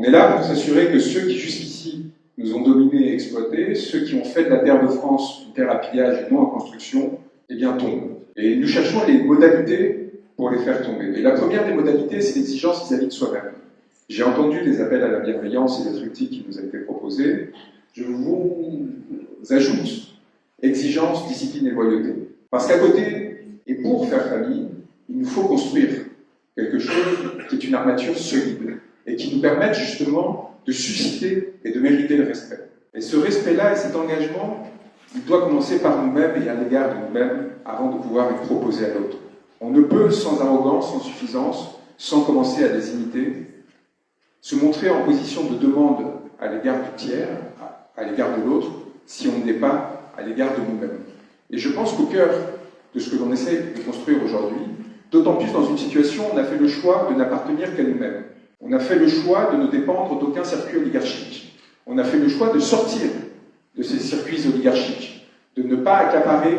On est là pour s'assurer que ceux qui jusqu'ici nous ont dominés et exploités, ceux qui ont fait de la terre de France une terre à pillage et non en construction, eh bien tombent. Et nous cherchons les modalités pour les faire tomber. Et la première des modalités, c'est l'exigence vis-à-vis de soi-même. J'ai entendu des appels à la bienveillance et des triptyques qui nous a été proposés. Je vous ajoute exigence, discipline et loyauté. Parce qu'à côté, et pour faire famille, il nous faut construire quelque chose qui est une armature solide et qui nous permette justement de susciter et de mériter le respect. Et ce respect-là et cet engagement, il doit commencer par nous-mêmes et à l'égard de nous-mêmes avant de pouvoir être proposé à l'autre. On ne peut, sans arrogance, sans suffisance, sans commencer à les imiter, se montrer en position de demande à l'égard du tiers, à l'égard de l'autre, si on n'est pas à l'égard de nous-mêmes. Et je pense qu'au cœur de ce que l'on essaie de construire aujourd'hui, d'autant plus dans une situation où on a fait le choix de n'appartenir qu'à nous-mêmes. On a fait le choix de ne dépendre d'aucun circuit oligarchique. On a fait le choix de sortir de ces circuits oligarchiques, de ne pas accaparer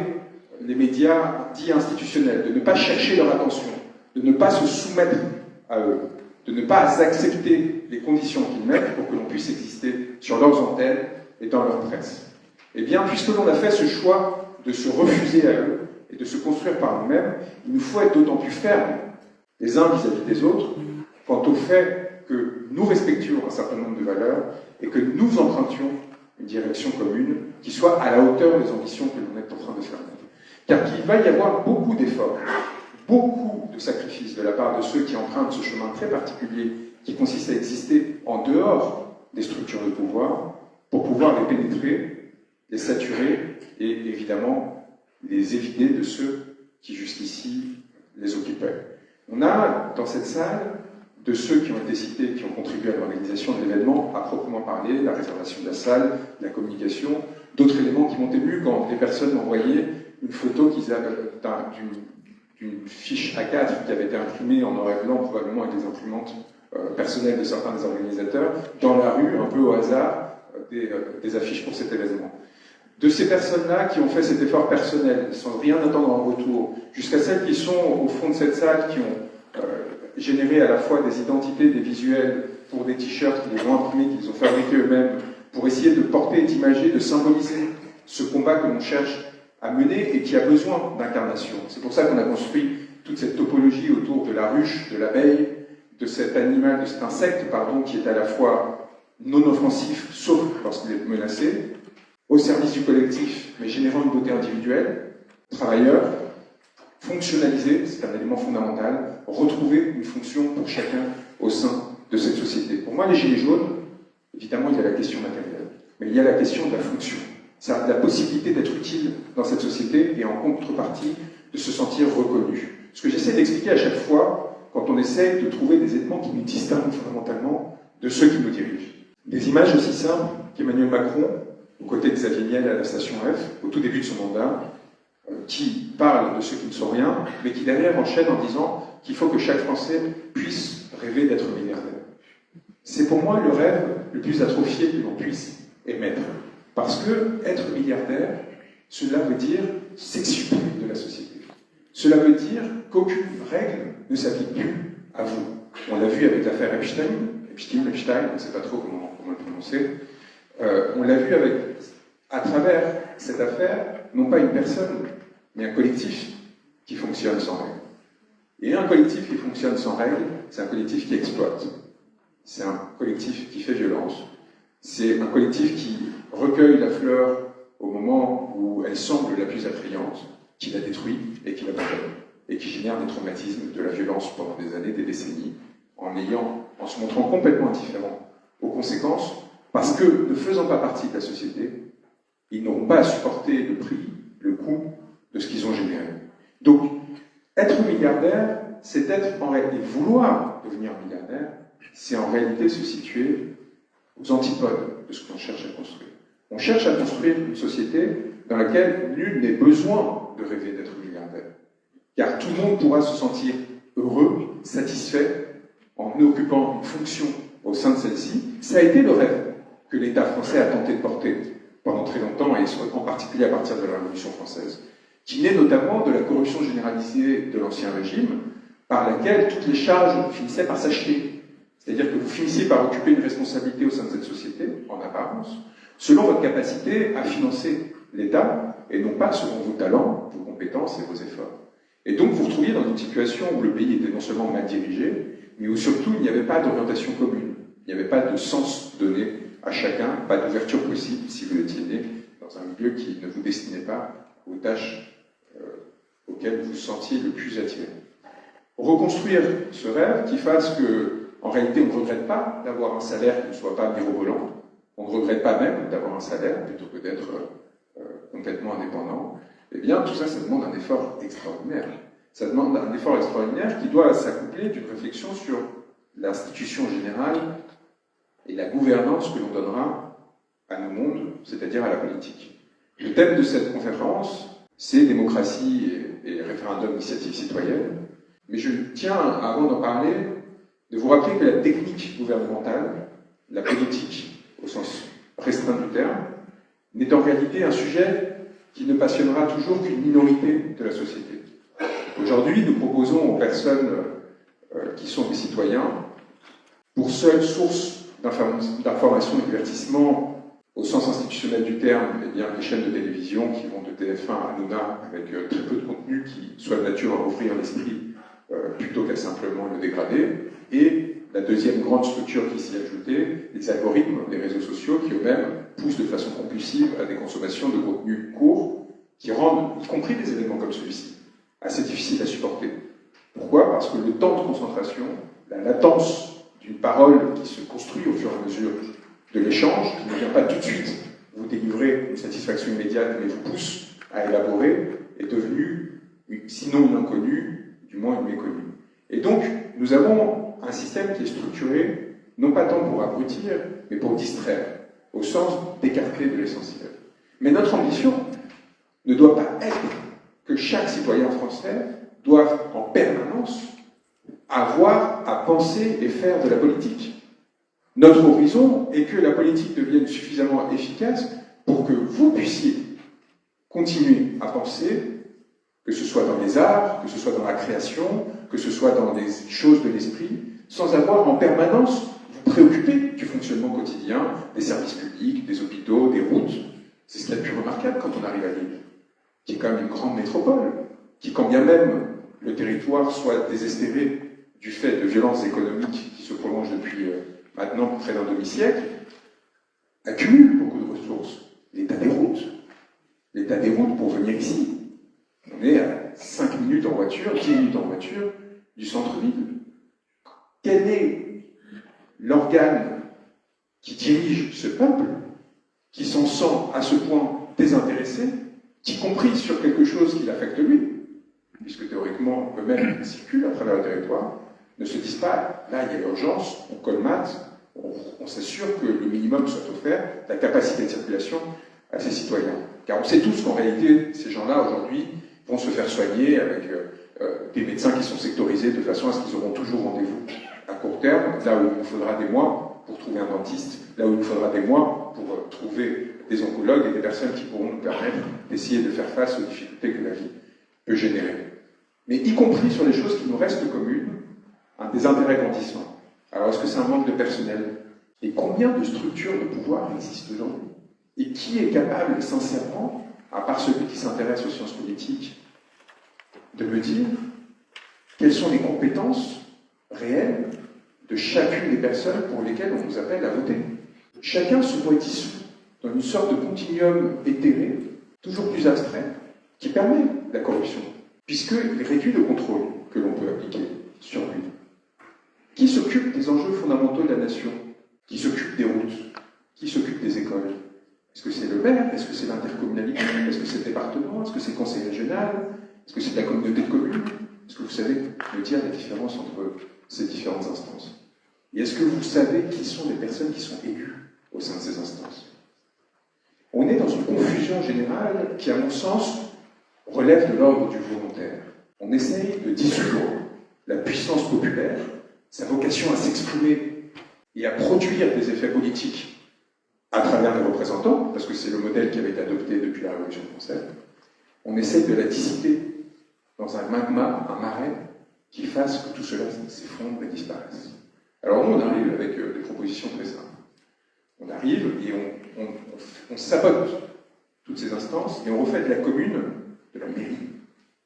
les médias dits institutionnels, de ne pas chercher leur attention, de ne pas se soumettre à eux, de ne pas accepter les conditions qu'ils mettent pour que l'on puisse exister sur leurs antennes et dans leur presse. Eh bien, puisque l'on a fait ce choix de se refuser à eux et de se construire par nous-mêmes, il nous faut être d'autant plus fermes les uns vis-à-vis des autres quant au fait que nous respections un certain nombre de valeurs et que nous empruntions une direction commune qui soit à la hauteur des ambitions que l'on est en train de faire. Car il va y avoir beaucoup d'efforts, beaucoup de sacrifices de la part de ceux qui empruntent ce chemin très particulier qui consiste à exister en dehors des structures de pouvoir pour pouvoir les pénétrer, les saturer et évidemment les éviter de ceux qui jusqu'ici les occupaient. On a dans cette salle de ceux qui ont été cités, qui ont contribué à l'organisation de l'événement, à proprement parler, la réservation de la salle, la communication, d'autres éléments qui m'ont ému quand des personnes m'envoyaient une photo d'une fiche A4 qui avait été imprimée en noir et blanc, probablement avec des imprimantes personnelles de certains des organisateurs, dans la rue, un peu au hasard, des affiches pour cet événement. De ces personnes-là qui ont fait cet effort personnel, sans rien attendre en retour, jusqu'à celles qui sont au fond de cette salle, qui ont généré à la fois des identités, des visuels pour des t-shirts qu'ils ont imprimés, qu'ils ont fabriqués eux-mêmes, pour essayer de porter et d'imager, de symboliser ce combat que l'on cherche à mener et qui a besoin d'incarnation. C'est pour ça qu'on a construit toute cette topologie autour de la ruche, de l'abeille, de cet animal, de cet insecte, qui est à la fois non offensif, sauf lorsqu'il est menacé, au service du collectif, mais générant une beauté individuelle, travailleur, fonctionnaliser, c'est un élément fondamental, retrouver une fonction pour chacun au sein de cette société. Pour moi, les Gilets jaunes, évidemment, il y a la question matérielle, mais il y a la question de la fonction. C'est la possibilité d'être utile dans cette société et en contrepartie de se sentir reconnu. Ce que j'essaie d'expliquer à chaque fois, quand on essaie de trouver des éléments qui nous distinguent fondamentalement de ceux qui nous dirigent. Des images aussi simples qu'Emmanuel Macron, aux côtés de Xavier Niel à la station F, au tout début de son mandat, qui parle de ceux qui ne sont rien, mais qui derrière enchaîne en disant qu'il faut que chaque Français puisse rêver d'être milliardaire. C'est pour moi le rêve le plus atrophié que l'on puisse émettre. Parce que être milliardaire, cela veut dire s'exclure de la société. Cela veut dire qu'aucune règle ne s'applique plus à vous. On l'a vu avec l'affaire Epstein, on ne sait pas trop comment le prononcer. On l'a vu à travers cette affaire, non pas une personne, mais un collectif qui fonctionne sans règles. Et un collectif qui fonctionne sans règles, c'est un collectif qui exploite. C'est un collectif qui fait violence. C'est un collectif qui recueille la fleur au moment où elle semble la plus attrayante, qui la détruit et qui l'abandonne, et qui génère des traumatismes, de la violence pendant des années, des décennies, en se montrant complètement indifférent aux conséquences, parce que, ne faisant pas partie de la société, ils n'auront pas à supporter le prix, le coût de ce qu'ils ont généré. Donc, être milliardaire, c'est être en réalité, vouloir devenir milliardaire, c'est en réalité se situer aux antipodes de ce qu'on cherche à construire. On cherche à construire une société dans laquelle nul n'est besoin de rêver d'être milliardaire. Car tout le monde pourra se sentir heureux, satisfait, en occupant une fonction au sein de celle-ci. Ça a été le rêve que l'État français a tenté de porter pendant très longtemps, et en particulier à partir de la Révolution française, qui naît notamment de la corruption généralisée de l'Ancien Régime, par laquelle toutes les charges finissaient par s'acheter. C'est-à-dire que vous finissez par occuper une responsabilité au sein de cette société, en apparence, selon votre capacité à financer l'État, et non pas selon vos talents, vos compétences et vos efforts. Et donc vous vous retrouviez dans une situation où le pays était non seulement mal dirigé, mais où surtout il n'y avait pas d'orientation commune, il n'y avait pas de sens donné à chacun, pas d'ouverture possible si vous étiez né dans un milieu qui ne vous destinait pas aux tâches auxquelles vous vous sentiez le plus attiré. Reconstruire ce rêve qui fasse que, en réalité, on ne regrette pas d'avoir un salaire qui ne soit pas mirobolant, on ne regrette pas même d'avoir un salaire plutôt que d'être complètement indépendant, eh bien, tout ça, ça demande un effort extraordinaire. Ça demande un effort extraordinaire qui doit s'accoupler d'une réflexion sur l'institution générale et la gouvernance que l'on donnera à nos mondes, c'est-à-dire à la politique. Le thème de cette conférence, c'est démocratie et référendum d'initiative citoyenne. Mais je tiens, avant d'en parler, de vous rappeler que la technique gouvernementale, la politique, au sens restreint du terme, n'est en réalité un sujet qui ne passionnera toujours qu'une minorité de la société. Aujourd'hui, nous proposons aux personnes qui sont des citoyens, pour seule source d'information et de divertissement, au sens institutionnel du terme, eh bien, les chaînes de télévision qui vont de TF1 à Hanouna avec très peu de contenu qui soit de nature à offrir l'esprit plutôt qu'à simplement le dégrader. Et la deuxième grande structure qui s'y est ajoutée, les algorithmes des réseaux sociaux qui eux-mêmes poussent de façon compulsive à des consommations de contenus courts qui rendent, y compris des événements comme celui-ci, assez difficiles à supporter. Pourquoi? Parce que le temps de concentration, la latence d'une parole qui se construit au fur et à mesure de l'échange, qui ne vient pas tout de suite vous délivrer une satisfaction immédiate, mais vous pousse à élaborer, est devenue, sinon une inconnue, du moins une méconnue. Et donc, nous avons un système qui est structuré, non pas tant pour abrutir, mais pour distraire, au sens d'écarter de l'essentiel. Mais notre ambition ne doit pas être que chaque citoyen français doive en permanence avoir à penser et faire de la politique. Notre horizon est que la politique devienne suffisamment efficace pour que vous puissiez continuer à penser, que ce soit dans les arts, que ce soit dans la création, que ce soit dans des choses de l'esprit, sans avoir en permanence vous préoccuper du fonctionnement quotidien des services publics, des hôpitaux, des routes. C'est ce qu'il y a de plus remarquable quand on arrive à Lille, qui est quand même une grande métropole, qui, quand bien même le territoire soit désespéré du fait de violences économiques qui se prolongent depuis maintenant près d'un demi-siècle, accumule beaucoup de ressources. L'état des routes pour venir ici. On est à 5 minutes en voiture, 10 minutes en voiture du centre-ville. Quel est l'organe qui dirige ce peuple, qui s'en sent à ce point désintéressé, y compris sur quelque chose qui l'affecte lui, puisque théoriquement eux-mêmes circulent à travers le territoire, ne se disent pas, là il y a urgence, on colmate, on s'assure que le minimum soit offert, la capacité de circulation à ces citoyens. Car on sait tous qu'en réalité, ces gens-là aujourd'hui vont se faire soigner avec des médecins qui sont sectorisés de façon à ce qu'ils auront toujours rendez-vous à court terme, là où il nous faudra des mois pour trouver un dentiste, là où il nous faudra des mois pour trouver des oncologues et des personnes qui pourront nous permettre d'essayer de faire face aux difficultés que la vie peut générer. Mais y compris sur les choses qui nous restent communes, un désintérêt grandissant. Alors est-ce que c'est un manque de personnel? Et combien de structures de pouvoir existent aujourd'hui? Et qui est capable, sincèrement, à part celui qui s'intéresse aux sciences politiques, de me dire quelles sont les compétences réelles de chacune des personnes pour lesquelles on nous appelle à voter? Chacun se voit dissous dans une sorte de continuum éthéré, toujours plus abstrait, qui permet la corruption, puisqu'il réduit le contrôle que l'on peut appliquer sur lui. Qui s'occupe des enjeux fondamentaux de la nation? Qui s'occupe des routes? Qui s'occupe des écoles? Est-ce que c'est le maire? Est-ce que c'est l'intercommunalité? Est-ce que c'est le département? Est-ce que c'est le conseil régional? Est-ce que c'est la communauté de communes? Est-ce que vous savez me dire la différence entre ces différentes instances? Et est-ce que vous savez qui sont les personnes qui sont élues au sein de ces instances? On est dans une confusion générale qui, à mon sens, relève de l'ordre du volontaire. On essaye de dissoudre la puissance populaire, sa vocation à s'exprimer et à produire des effets politiques à travers les représentants, parce que c'est le modèle qui avait été adopté depuis la Révolution française. On essaye de la dissiper dans un magma, un marais, qui fasse que tout cela s'effondre et disparaisse. Alors nous, on arrive avec des propositions très simples. On arrive et on sabote toutes ces instances et on refait de la commune, de la mairie,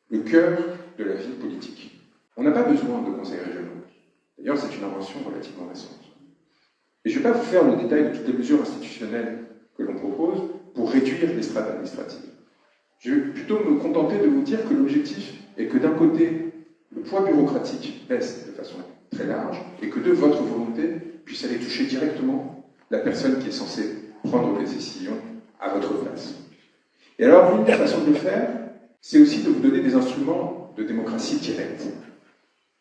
le cœur de la vie politique. On n'a pas besoin de conseils régionaux. D'ailleurs, c'est une invention relativement récente. Et je ne vais pas vous faire le détail de toutes les mesures institutionnelles que l'on propose pour réduire les strates administratives. Je vais plutôt me contenter de vous dire que l'objectif est que d'un côté, le poids bureaucratique baisse de façon très large et que de votre volonté puisse aller toucher directement la personne qui est censée prendre les décisions à votre place. Et alors, l'une des façons de le faire, c'est aussi de vous donner des instruments de démocratie directe.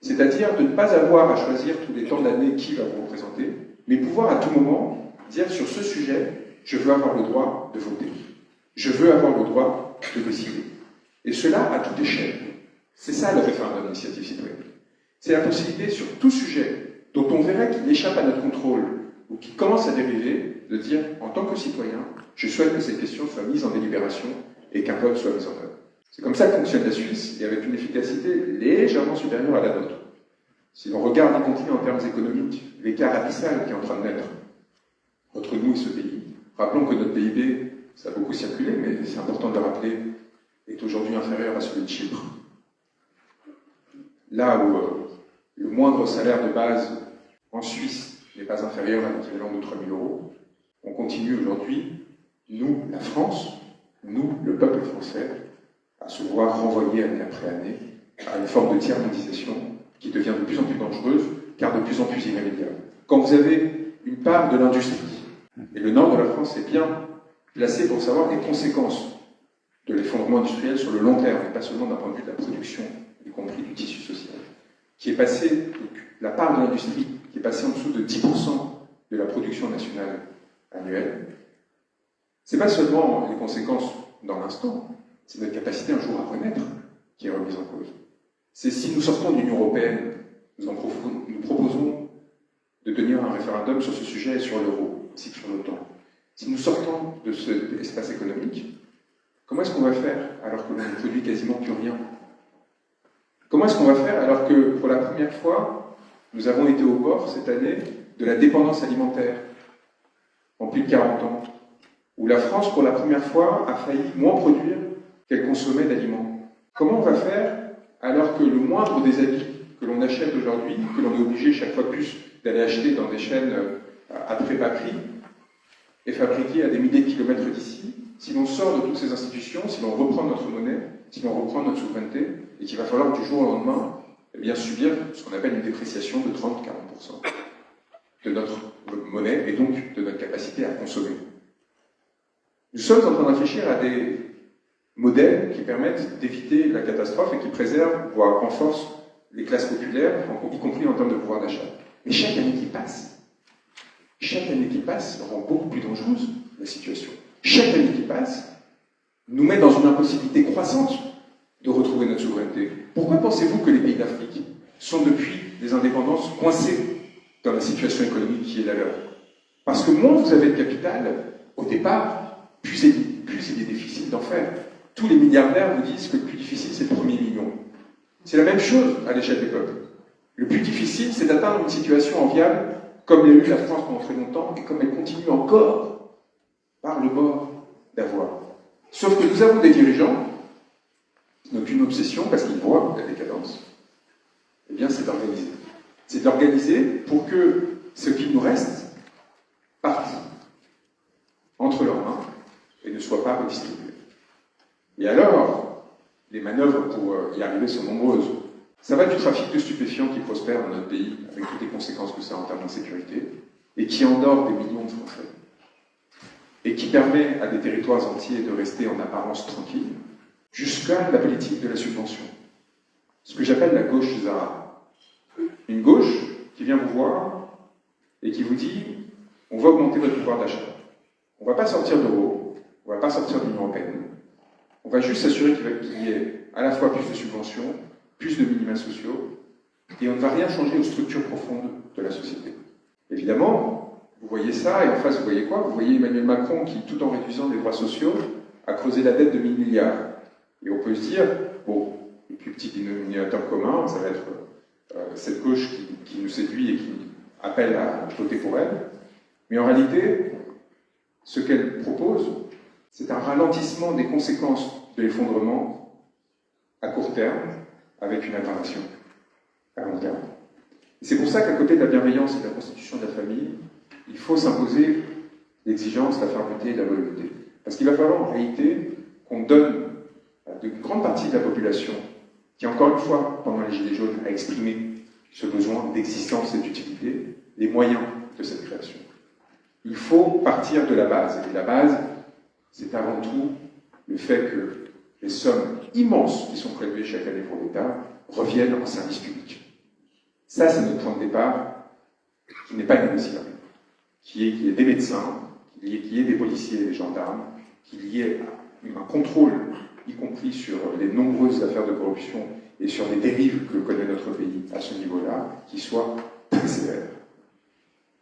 C'est-à-dire de ne pas avoir à choisir tous les temps de l'année qui va vous représenter, mais pouvoir à tout moment dire sur ce sujet, je veux avoir le droit de voter. Je veux avoir le droit de décider. Et cela à toute échelle. C'est ça le référendum d'initiative citoyenne. C'est la possibilité sur tout sujet dont on verrait qu'il échappe à notre contrôle ou qui commence à dériver, de dire en tant que citoyen, je souhaite que cette question soit mise en délibération et qu'un vote soit mis en œuvre. C'est comme ça que fonctionne la Suisse et avec une efficacité légèrement supérieure à la nôtre. Si l'on regarde y compris en termes économiques l'écart abyssal qui est en train de naître entre nous et ce pays, rappelons que notre PIB, ça a beaucoup circulé, mais c'est important de le rappeler, est aujourd'hui inférieur à celui de Chypre. Là où le moindre salaire de base en Suisse n'est pas inférieur à l'équivalent de 3 000 €, on continue aujourd'hui, nous, la France, nous, le peuple français, à se voir renvoyer année après année à une forme de tiers-mondisation qui devient de plus en plus dangereuse, car de plus en plus irrémédiable. Quand vous avez une part de l'industrie, et le nord de la France est bien placé pour savoir les conséquences de l'effondrement industriel sur le long terme, et pas seulement d'un point de vue de la production, y compris du tissu social, qui est passé, donc, la part de l'industrie qui est passée en dessous de 10% de la production nationale annuelle, c'est pas seulement les conséquences dans l'instant, c'est notre capacité un jour à renaître qui est remise en cause. C'est si nous sortons de l'Union européenne, nous proposons de tenir un référendum sur ce sujet et sur l'euro, ainsi que sur l'OTAN. Si nous sortons de cet espace économique, comment est-ce qu'on va faire alors que l'on ne produit quasiment plus rien? Comment est-ce qu'on va faire alors que, pour la première fois, nous avons été au bord, cette année, de la dépendance alimentaire, en plus de 40 ans, où la France, pour la première fois, a failli moins produire qu'elle consommait d'aliments? Comment on va faire alors que le moindre des habits que l'on achète aujourd'hui, que l'on est obligé chaque fois plus d'aller acheter dans des chaînes à très bas prix, est fabriqué à des milliers de kilomètres d'ici, si l'on sort de toutes ces institutions, si l'on reprend notre monnaie, si l'on reprend notre souveraineté, et qu'il va falloir du jour au lendemain subir ce qu'on appelle une dépréciation de 30-40% de notre monnaie et donc de notre capacité à consommer. Nous sommes en train de réfléchir à des modèles qui permettent d'éviter la catastrophe et qui préservent, voire renforcent les classes populaires, y compris en termes de pouvoir d'achat. Mais chaque année qui passe rend beaucoup plus dangereuse la situation. Chaque année qui passe nous met dans une impossibilité croissante de retrouver notre souveraineté. Pourquoi pensez-vous que les pays d'Afrique sont depuis des indépendances coincés dans la situation économique qui est la leur? Parce que moins vous avez de capital, au départ, plus il est difficile d'en faire. Tous les milliardaires vous disent que le plus difficile, c'est le premier million. C'est la même chose à l'échelle des peuples. Le plus difficile, c'est d'atteindre une situation enviable, comme l'a eu la France pendant très longtemps, et comme elle continue encore, par le bord, d'avoir. Sauf que nous avons des dirigeants qui n'ont qu'une obsession, parce qu'ils voient la décadence. Eh bien, c'est d'organiser. C'est d'organiser pour que ce qui nous reste parte entre leurs mains et ne soit pas redistribué. Et alors, les manœuvres pour y arriver sont nombreuses. Ça va du trafic de stupéfiants qui prospère dans notre pays, avec toutes les conséquences que ça a en termes d'insécurité, et qui endort des millions de Français, et qui permet à des territoires entiers de rester en apparence tranquilles, jusqu'à la politique de la subvention. Ce que j'appelle la gauche Zara. Une gauche qui vient vous voir et qui vous dit « on va augmenter votre pouvoir d'achat. On ne va pas sortir d'euros, on ne va pas sortir de l'Union européenne. On va juste s'assurer qu'il y ait à la fois plus de subventions, plus de minima sociaux, et on ne va rien changer aux structures profondes de la société. » Évidemment, vous voyez ça, et en face, vous voyez quoi? Vous voyez Emmanuel Macron qui, tout en réduisant les droits sociaux, a creusé la dette de 1 000 milliards. Et on peut se dire, bon, le plus petit dénominateur commun, ça va être cette gauche qui nous séduit et qui appelle à voter pour elle. Mais en réalité, ce qu'elle propose, c'est un ralentissement des conséquences de l'effondrement à court terme, avec une aggravation à long terme. C'est pour ça qu'à côté de la bienveillance et de la constitution de la famille, il faut s'imposer l'exigence, la fermeté et la volonté. Parce qu'il va falloir en réalité qu'on donne à une grande partie de la population, qui encore une fois, pendant les Gilets jaunes, a exprimé ce besoin d'existence et d'utilité, les moyens de cette création. Il faut partir de la base. Et la base, c'est avant tout le fait que les sommes immenses qui sont prélevées chaque année pour l'État reviennent en service public. Ça, c'est notre point de départ, qui n'est pas négociable. Qu'il y ait des médecins, qu'il y ait des policiers et des gendarmes, qu'il y ait un contrôle, y compris sur les nombreuses affaires de corruption et sur les dérives que connaît notre pays à ce niveau-là, qui soit très sévère.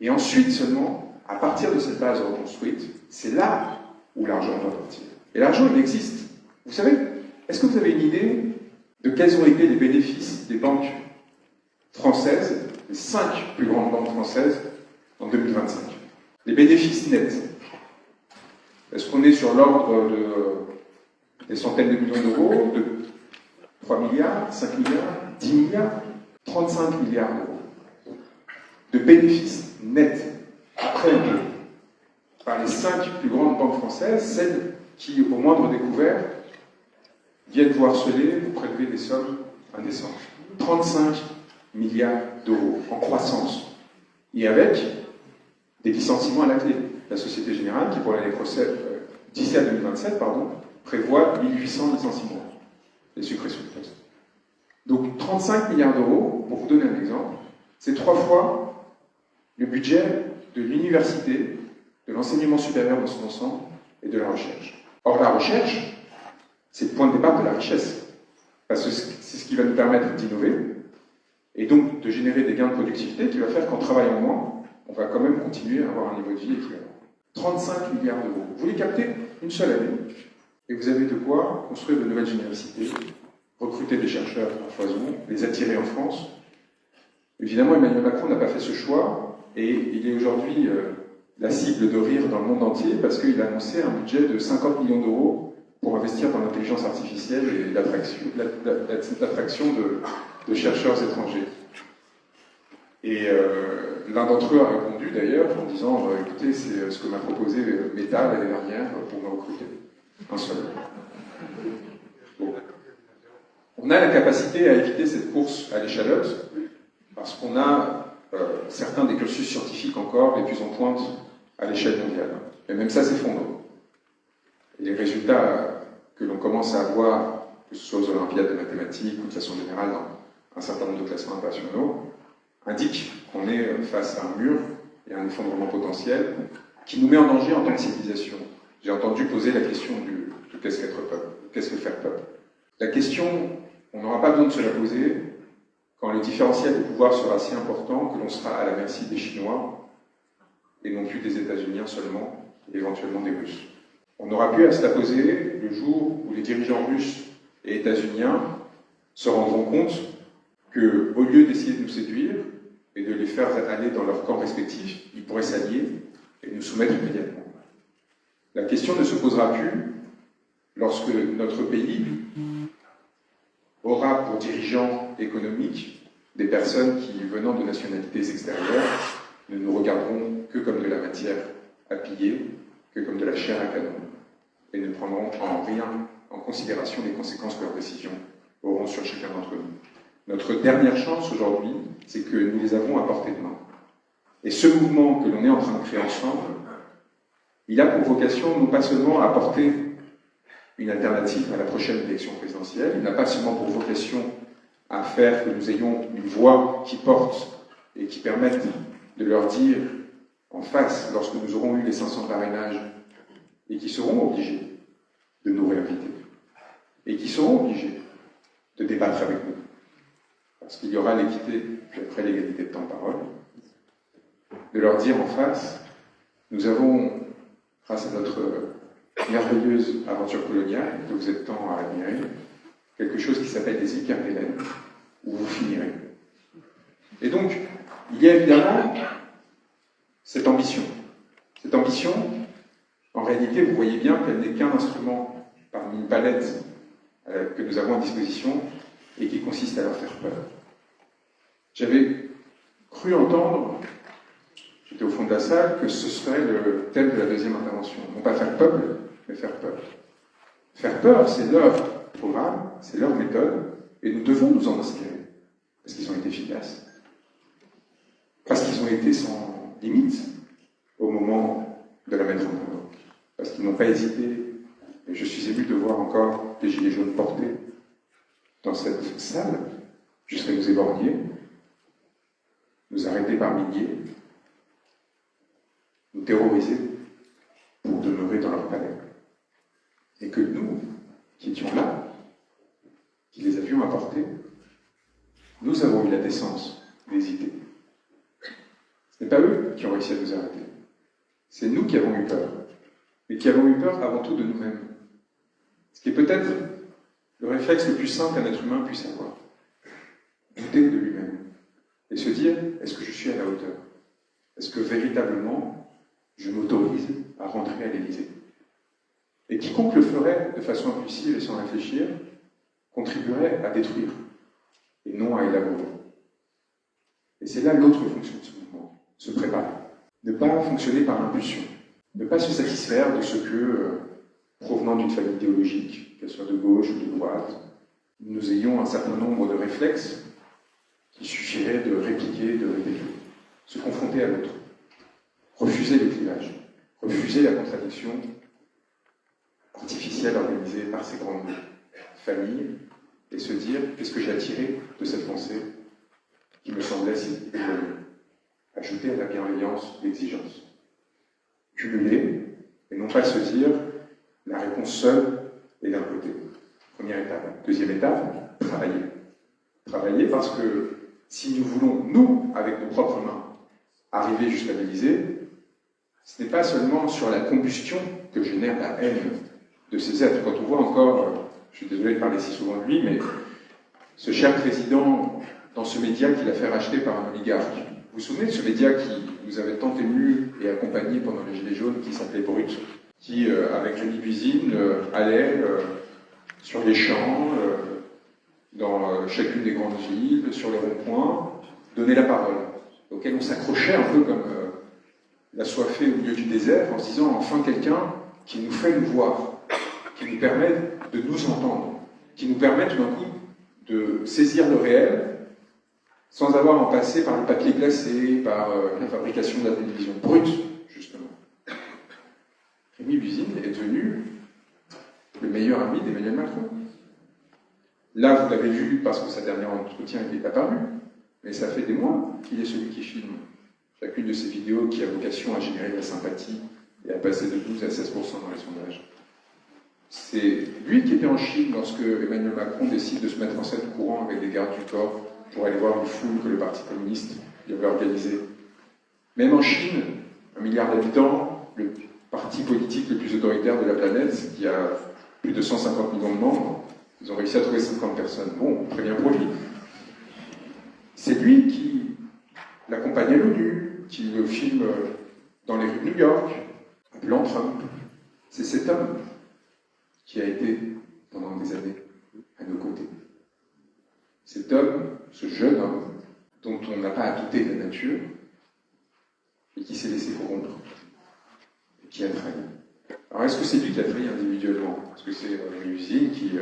Et ensuite seulement, à partir de cette base reconstruite, c'est là où l'argent doit partir. Et l'argent, il existe. Vous savez, est-ce que vous avez une idée de quels ont été les bénéfices des banques françaises, les 5 plus grandes banques françaises, en 2025? Les bénéfices nets. Est-ce qu'on est sur l'ordre des centaines de millions d'euros, de 3 milliards, 5 milliards, 10 milliards, 35 milliards d'euros de bénéfices nets après par les 5 plus grandes banques françaises, celles qui, au moindre découvert, viennent vous harceler, vous prélever des sommes indécentes. 35 milliards d'euros en croissance. Et avec des licenciements à la clé. La Société Générale, qui pour l'année d'ici à 2027, prévoit 1800 licenciements et suppressions de postes. Donc 35 milliards d'euros, pour vous donner un exemple, c'est 3 fois le budget de l'université, de l'enseignement supérieur dans son ensemble et de la recherche. Or, la recherche, c'est le point de départ de la richesse. Parce que c'est ce qui va nous permettre d'innover et donc de générer des gains de productivité qui va faire qu'en travaillant moins, on va quand même continuer à avoir un niveau de vie équivalent. 35 milliards d'euros. Vous les captez une seule année et vous avez de quoi construire de nouvelles universités, recruter des chercheurs à foison, les attirer en France. Évidemment, Emmanuel Macron n'a pas fait ce choix et il est aujourd'hui la cible de rire dans le monde entier parce qu'il a annoncé un budget de 50 millions d'euros pour investir dans l'intelligence artificielle et l'attraction de chercheurs étrangers. Et l'un d'entre eux a répondu d'ailleurs en disant écoutez, c'est ce que m'a proposé Meta l'année dernière pour me recruter. Un seul. Bon. On a la capacité à éviter cette course à l'échalote parce qu'on a certains des cursus scientifiques encore les plus en pointe à l'échelle mondiale. Et même ça s'effondre. Et les résultats que l'on commence à avoir, que ce soit aux Olympiades de mathématiques ou de façon générale dans un certain nombre de classements internationaux, indiquent qu'on est face à un mur et à un effondrement potentiel qui nous met en danger en tant que civilisation. J'ai entendu poser la question de qu'est-ce qu'être peuple, qu'est-ce que faire peuple. La question, on n'aura pas besoin de se la poser quand le différentiel de pouvoir sera si important que l'on sera à la merci des Chinois et non plus des États-Unis seulement, et éventuellement des Russes. On n'aura plus à se la poser le jour où les dirigeants russes et états-uniens se rendront compte qu'au lieu d'essayer de nous séduire et de les faire aller dans leur camp respectif, ils pourraient s'allier et nous soumettre immédiatement. La question ne se posera plus lorsque notre pays aura pour dirigeants économiques des personnes qui, venant de nationalités extérieures, ne nous regarderont que comme de la matière à piller, que comme de la chair à canon, et ne prendront en rien en considération les conséquences que leurs décisions auront sur chacun d'entre nous. Notre dernière chance aujourd'hui, c'est que nous les avons à portée de main. Et ce mouvement que l'on est en train de créer ensemble, il a pour vocation non pas seulement à apporter une alternative à la prochaine élection présidentielle, il n'a pas seulement pour vocation à faire que nous ayons une voix qui porte et qui permette de leur dire en face, lorsque nous aurons eu les 500 parrainages, et qui seront obligés de nous réinviter, et qui seront obligés de débattre avec nous. Parce qu'il y aura l'équité, puis après l'égalité de temps de parole, de leur dire en face, nous avons, grâce à notre merveilleuse aventure coloniale, que vous êtes tant à admirer, quelque chose qui s'appelle les Hyperhellènes, où vous finirez. Et donc, Il y a évidemment cette ambition. Cette ambition, en réalité, vous voyez bien qu'elle n'est qu'un instrument parmi une palette que nous avons à disposition et qui consiste à leur faire peur. J'avais cru entendre, j'étais au fond de la salle, que ce serait le thème de la deuxième intervention. Non pas faire peuple, mais faire peur. Faire peur, c'est leur programme, c'est leur méthode, et nous devons nous en inspirer, parce qu'ils ont été efficaces, parce qu'ils ont été sans limite au moment de la mettre en œuvre, parce qu'ils n'ont pas hésité, et je suis ému de voir encore des gilets jaunes portés dans cette salle, jusqu'à nous éborgner, nous arrêter par milliers, nous terroriser pour demeurer dans leur palais. Et que nous, qui étions là, qui les avions apportés, nous avons eu la décence d'hésiter. Ce n'est pas eux qui ont réussi à nous arrêter. C'est nous qui avons eu peur. Mais qui avons eu peur avant tout de nous-mêmes. Ce qui est peut-être le réflexe le plus simple qu'un être humain puisse avoir. Douter de lui-même. Et se dire, est-ce que je suis à la hauteur? Est-ce que véritablement, je m'autorise à rentrer à l'Élysée? Et quiconque le ferait de façon impulsive et sans réfléchir, contribuerait à détruire, et non à élaborer. Et c'est là l'autre fonction de ce mouvement, se préparer. Ne pas fonctionner par impulsion, ne pas se satisfaire de ce que, provenant d'une famille idéologique, qu'elle soit de gauche ou de droite, nous ayons un certain nombre de réflexes qui suffiraient de répliquer, de répéter, se confronter à l'autre, refuser le clivage, refuser la contradiction artificielle organisée par ces grandes familles, et se dire, qu'est-ce que j'ai attiré de cette pensée qui me semblait si éloignée? Ajouter à la bienveillance l'exigence. Cumuler, et non pas se dire, la réponse seule est d'un côté. Première étape. Deuxième étape, travailler. Travailler parce que si nous voulons, nous, avec nos propres mains, arriver jusqu'à l'Élysée, ce n'est pas seulement sur la combustion que génère la haine de ces êtres. Quand on voit encore, je suis désolé de parler si souvent de lui, mais ce cher président dans ce média qu'il a fait racheter par un oligarque. Vous vous souvenez de ce média qui vous avait tant ému et accompagné pendant les Gilets jaunes, qui s'appelait Brut, qui, avec Rémi Buzine, allait sur les champs, dans chacune des grandes villes, sur les ronds-points, donner la parole, auquel on s'accrochait un peu comme l'assoiffé au milieu du désert, en se disant enfin quelqu'un qui nous fait nous voir, qui nous permet de nous entendre, qui nous permet tout d'un coup de saisir le réel sans avoir à en passer par le papier glacé, par la fabrication de la télévision brute, justement. Rémi Buzine est devenu le meilleur ami d'Emmanuel Macron. Là, vous l'avez vu parce que sa dernière entretien est apparu, mais ça fait des mois qu'il est celui qui filme chacune de ces vidéos qui a vocation à générer de la sympathie et à passer de 12 à 16% dans les sondages. C'est lui qui était en Chine lorsque Emmanuel Macron décide de se mettre en scène courant avec des gardes du corps pour aller voir une foule que le Parti communiste lui avait organisée. Même en Chine, 1 milliard d'habitants, le parti politique le plus autoritaire de la planète, qui a plus de 150 millions de membres, ils ont réussi à trouver 50 personnes. Bon, très bien pour lui. C'est lui qui l'accompagne à l'ONU, qui le filme dans les rues de New York, appelant Trump. C'est cet homme qui a été, pendant des années, à nos côtés. Cet homme, ce jeune homme, dont on n'a pas à douter de la nature, et qui s'est laissé corrompre, et qui a trahi. Alors est-ce que c'est lui qui a trahi individuellement? Est-ce que c'est Rémi Buzine qui,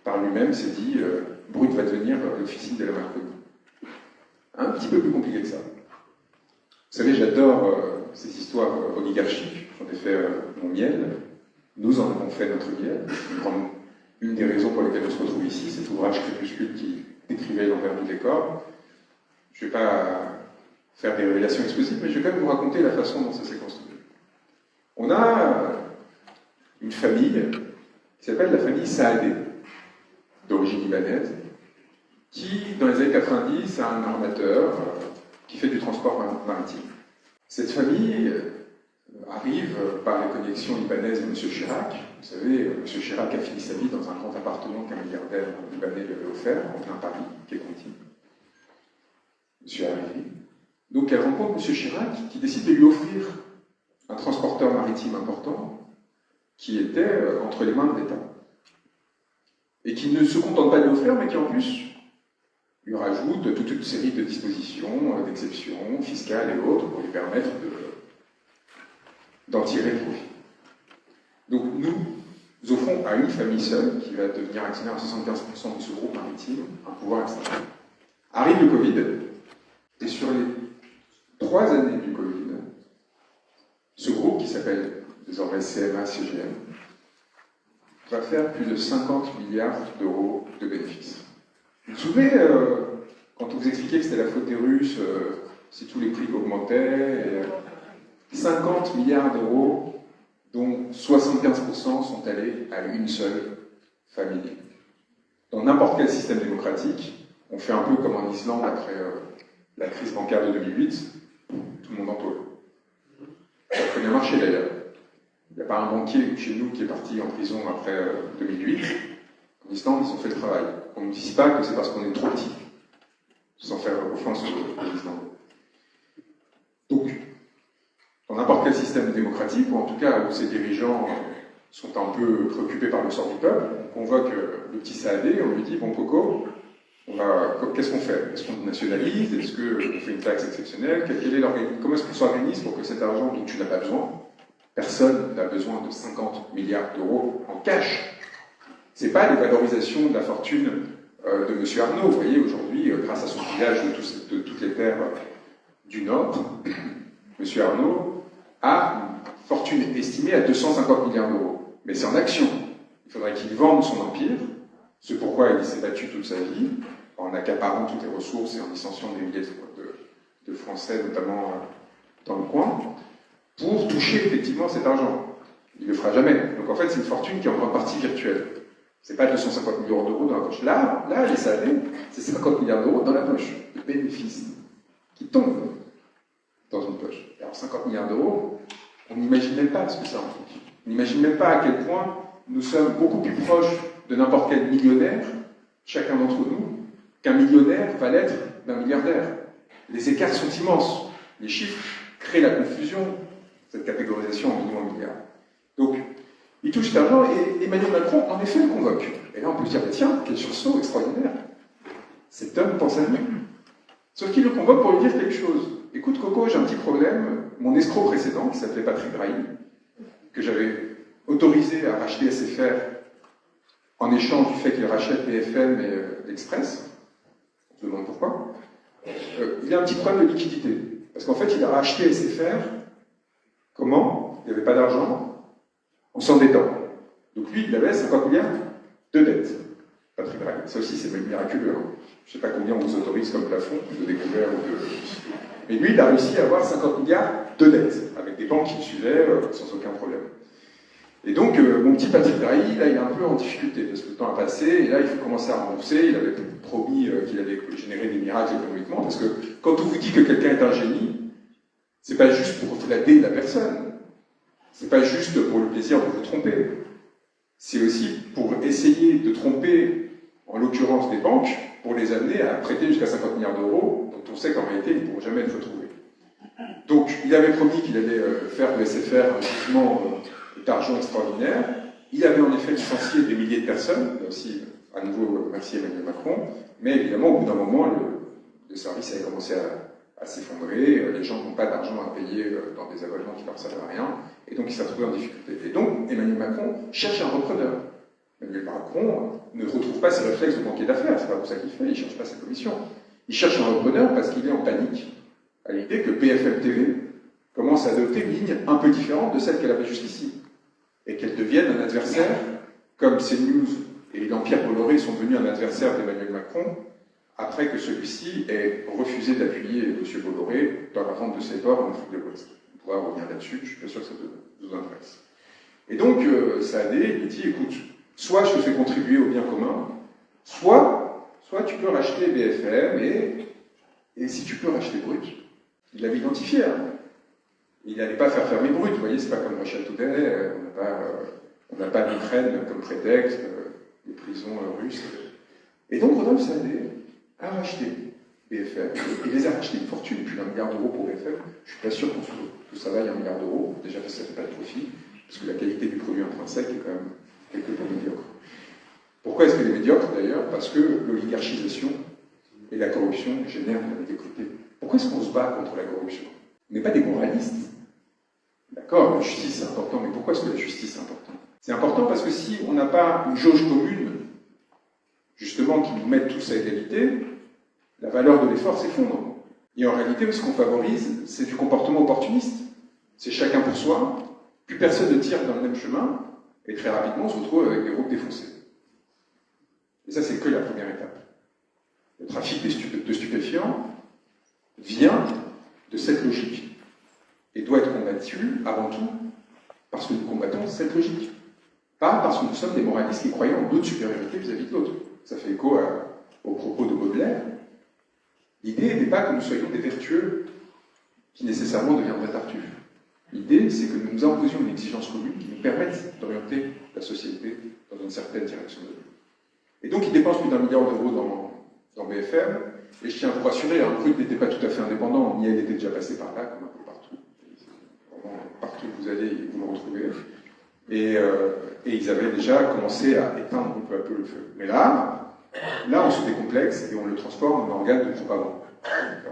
par lui-même, s'est dit Brut va devenir l'officine de la Macronie? Un petit peu plus compliqué que ça. Vous savez, j'adore ces histoires oligarchiques. J'en ai fait mon miel. Nous en avons fait notre miel. Une des raisons pour lesquelles on se retrouve ici, cet ouvrage crépuscule qui décrivait l'envers du décor. Je ne vais pas faire des révélations exclusives, mais je vais quand même vous raconter la façon dont ça s'est construit. On a une famille qui s'appelle la famille Saadé, d'origine libanaise, qui, dans les années 90, a un armateur qui fait du transport maritime. Cette famille arrive par les connexions libanaises de M. Chirac. Vous savez, M. Chirac a fini sa vie dans un grand appartement qu'un milliardaire libanais lui avait offert, en plein Paris, qui est Conti. M. arrivé, Donc elle rencontre M. Chirac qui décide de lui offrir un transporteur maritime important qui était entre les mains de l'État. Et qui ne se contente pas de lui offrir, mais qui en plus lui rajoute toute une série de dispositions, d'exceptions fiscales et autres pour lui permettre d'en tirer profit. Donc nous offrons à une famille seule, qui va devenir actionnaire à 75% de ce groupe maritime, un pouvoir extraordinaire. Arrive le Covid, et sur les 3 années du Covid, ce groupe, qui s'appelle désormais CMA-CGM, va faire plus de 50 milliards d'euros de bénéfices. Vous vous souvenez, quand on vous expliquait que c'était la faute des Russes, si tous les prix augmentaient, 50 milliards d'euros, dont 75% sont allés à une seule famille. Dans n'importe quel système démocratique, on fait un peu comme en Islande après la crise bancaire de 2008, tout le monde en taule. Ça a très bien marché d'ailleurs. Il n'y a pas un banquier chez nous qui est parti en prison après 2008. En Islande, ils ont fait le travail. On ne dise pas que c'est parce qu'on est trop petit, sans faire offense aux Islandais. Donc, dans n'importe quel système démocratique, ou en tout cas où ses dirigeants sont un peu préoccupés par le sort du peuple, on convoque le petit Saadé, on lui dit, bon Coco, qu'est-ce qu'on fait? Est-ce qu'on nationalise? Est-ce qu'on fait une taxe exceptionnelle? Comment est-ce qu'on s'organise pour que cet argent dont tu n'as pas besoin, personne n'a besoin de 50 milliards d'euros en cash? Ce n'est pas les valorisations de la fortune de M. Arnault. Vous voyez, aujourd'hui, grâce à son pillage de toutes les terres du Nord, M. Arnault a une fortune estimée à 250 milliards d'euros. Mais c'est en action. Il faudrait qu'il vende son empire, ce pourquoi il s'est battu toute sa vie, en accaparant toutes les ressources et en licenciant des milliers de Français, notamment dans le coin, pour toucher effectivement cet argent. Il ne le fera jamais. Donc en fait, c'est une fortune qui est en grande partie virtuelle. Ce n'est pas 250 milliards d'euros dans la poche. Là, les salariés, c'est 50 milliards d'euros dans la poche. Le bénéfice qui tombe dans une poche. Et alors 50 milliards d'euros, on n'imagine même pas ce que ça implique. On n'imagine même pas à quel point nous sommes beaucoup plus proches de n'importe quel millionnaire, chacun d'entre nous, qu'un millionnaire va l'être d'un milliardaire. Les écarts sont immenses. Les chiffres créent la confusion, cette catégorisation en millions et milliards. Donc, il touche cet argent et Emmanuel Macron, en effet, le convoque. Et là, on peut se dire, tiens, quel sursaut extraordinaire. Cet homme pense à nous. Sauf qu'il le convoque pour lui dire quelque chose. Écoute, Coco, j'ai un petit problème. Mon escroc précédent, qui s'appelait Patrick Drahi, que j'avais autorisé à racheter SFR en échange du fait qu'il rachète BFM et l'Express, on se demande pourquoi, il a un petit problème de liquidité. Parce qu'en fait, il a racheté SFR. Comment? Il n'y avait pas d'argent. En s'endettant. Donc lui, il avait 50 milliards de dettes. Patrick Drahi. Ça aussi, c'est miraculeux. Hein. Je ne sais pas combien on vous autorise comme plafond de découvert ou de... Mais lui, il a réussi à avoir 50 milliards de dettes, avec des banques qui le suivaient sans aucun problème. Et donc, mon petit Patrick Drahi, là, il est un peu en difficulté, parce que le temps a passé, et là, il faut commencer à rembourser. Il avait promis qu'il allait générer des miracles économiquement, parce que quand on vous dit que quelqu'un est un génie, c'est pas juste pour flatter la personne. C'est pas juste pour le plaisir de vous tromper. C'est aussi pour essayer de tromper, en l'occurrence des banques, pour les amener à prêter jusqu'à 50 milliards d'euros, dont on sait qu'en réalité, ils ne pourront jamais être retrouvés. Donc, il avait promis qu'il allait faire de SFR un gisement d'argent extraordinaire. Il avait en effet licencié des milliers de personnes, là aussi, à nouveau, merci Emmanuel Macron, mais évidemment, au bout d'un moment, le service avait commencé à s'effondrer, les gens n'ont pas d'argent à payer dans des abonnements qui ne leur servent à rien, et donc il s'est retrouvé en difficulté. Et donc, Emmanuel Macron cherche un repreneur. Emmanuel Macron ne retrouve pas ses réflexes de banquier d'affaires, c'est pas pour ça qu'il fait, il ne cherche pas sa commission. Il cherche un repreneur parce qu'il est en panique à l'idée que BFM TV commence à adopter une ligne un peu différente de celle qu'elle avait jusqu'ici, et qu'elle devienne un adversaire, comme CNews et l'Empire Bolloré sont devenus un adversaire d'Emmanuel Macron, après que celui-ci ait refusé d'appuyer M. Bolloré dans la vente de ses ports en Afrique de l'Ouest. On pourra revenir là-dessus, je suis pas sûr que ça vous intéresse. Et donc, Saadé, il dit, écoute, soit je te fais contribuer au bien commun, soit tu peux racheter BFM, et si tu peux racheter Brut. Il l'avait identifié, hein. Il n'allait pas faire fermer Brut, vous voyez, c'est pas comme Russia Today, on n'a pas l'Ukraine comme prétexte, les prisons russes. Et donc, Rodolphe Saadé a racheté BFM, et les a rachetés une fortune, plus d'1 milliard d'euros pour BFM. Je suis pas sûr que ça vaille 1 milliard d'euros. Déjà, ça ne fait pas de profit, parce que la qualité du produit intrinsèque est quand même quelque peu médiocre. Pourquoi est-ce qu'elle est médiocre, d'ailleurs? Parce que l'oligarchisation et la corruption génèrent de la médiocrité. Pourquoi est-ce qu'on se bat contre la corruption? On n'est pas des moralistes. D'accord, la justice c'est important, mais pourquoi est-ce que la justice est importante? C'est important parce que si on n'a pas une jauge commune, justement, qui nous mette tous à égalité, la valeur de l'effort s'effondre. Et en réalité, ce qu'on favorise, c'est du comportement opportuniste. C'est chacun pour soi, plus personne ne tire dans le même chemin, et très rapidement, on se retrouve avec des routes défoncées. Et ça, c'est que la première étape. Le trafic de stupéfiants vient de cette logique et doit être combattu avant tout parce que nous combattons cette logique. Pas parce que nous sommes des moralistes qui croyons en notre supériorité vis-à-vis de l'autre. Ça fait écho aux propos de Baudelaire. L'idée n'est pas que nous soyons des vertueux qui nécessairement deviendraient tartuffes. L'idée, c'est que nous nous imposions une exigence commune qui nous permette d'orienter la société dans une certaine direction de vie. Et donc, il dépense plus d'1 milliard d'euros dans BFM, et je tiens à vous rassurer, le groupe n'était pas tout à fait indépendant, Niel était déjà passé par là, comme un peu partout. Vraiment, partout où vous allez, vous le retrouvez. Et ils avaient déjà commencé à éteindre peu à peu le feu. Mais là, on se décomplexe et on le transforme en organe de propagande.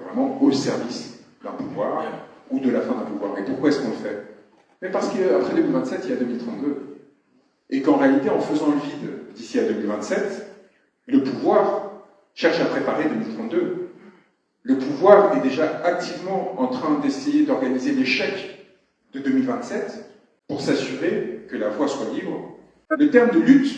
Vraiment au service d'un pouvoir ou de la fin d'un pouvoir. Et pourquoi est-ce qu'on le fait? Mais parce qu'après 2027, il y a 2032. Et qu'en réalité, en faisant le vide d'ici à 2027, le pouvoir cherche à préparer 2032. Le pouvoir est déjà activement en train d'essayer d'organiser l'échec de 2027 pour s'assurer que la voie soit libre. Le terme de lutte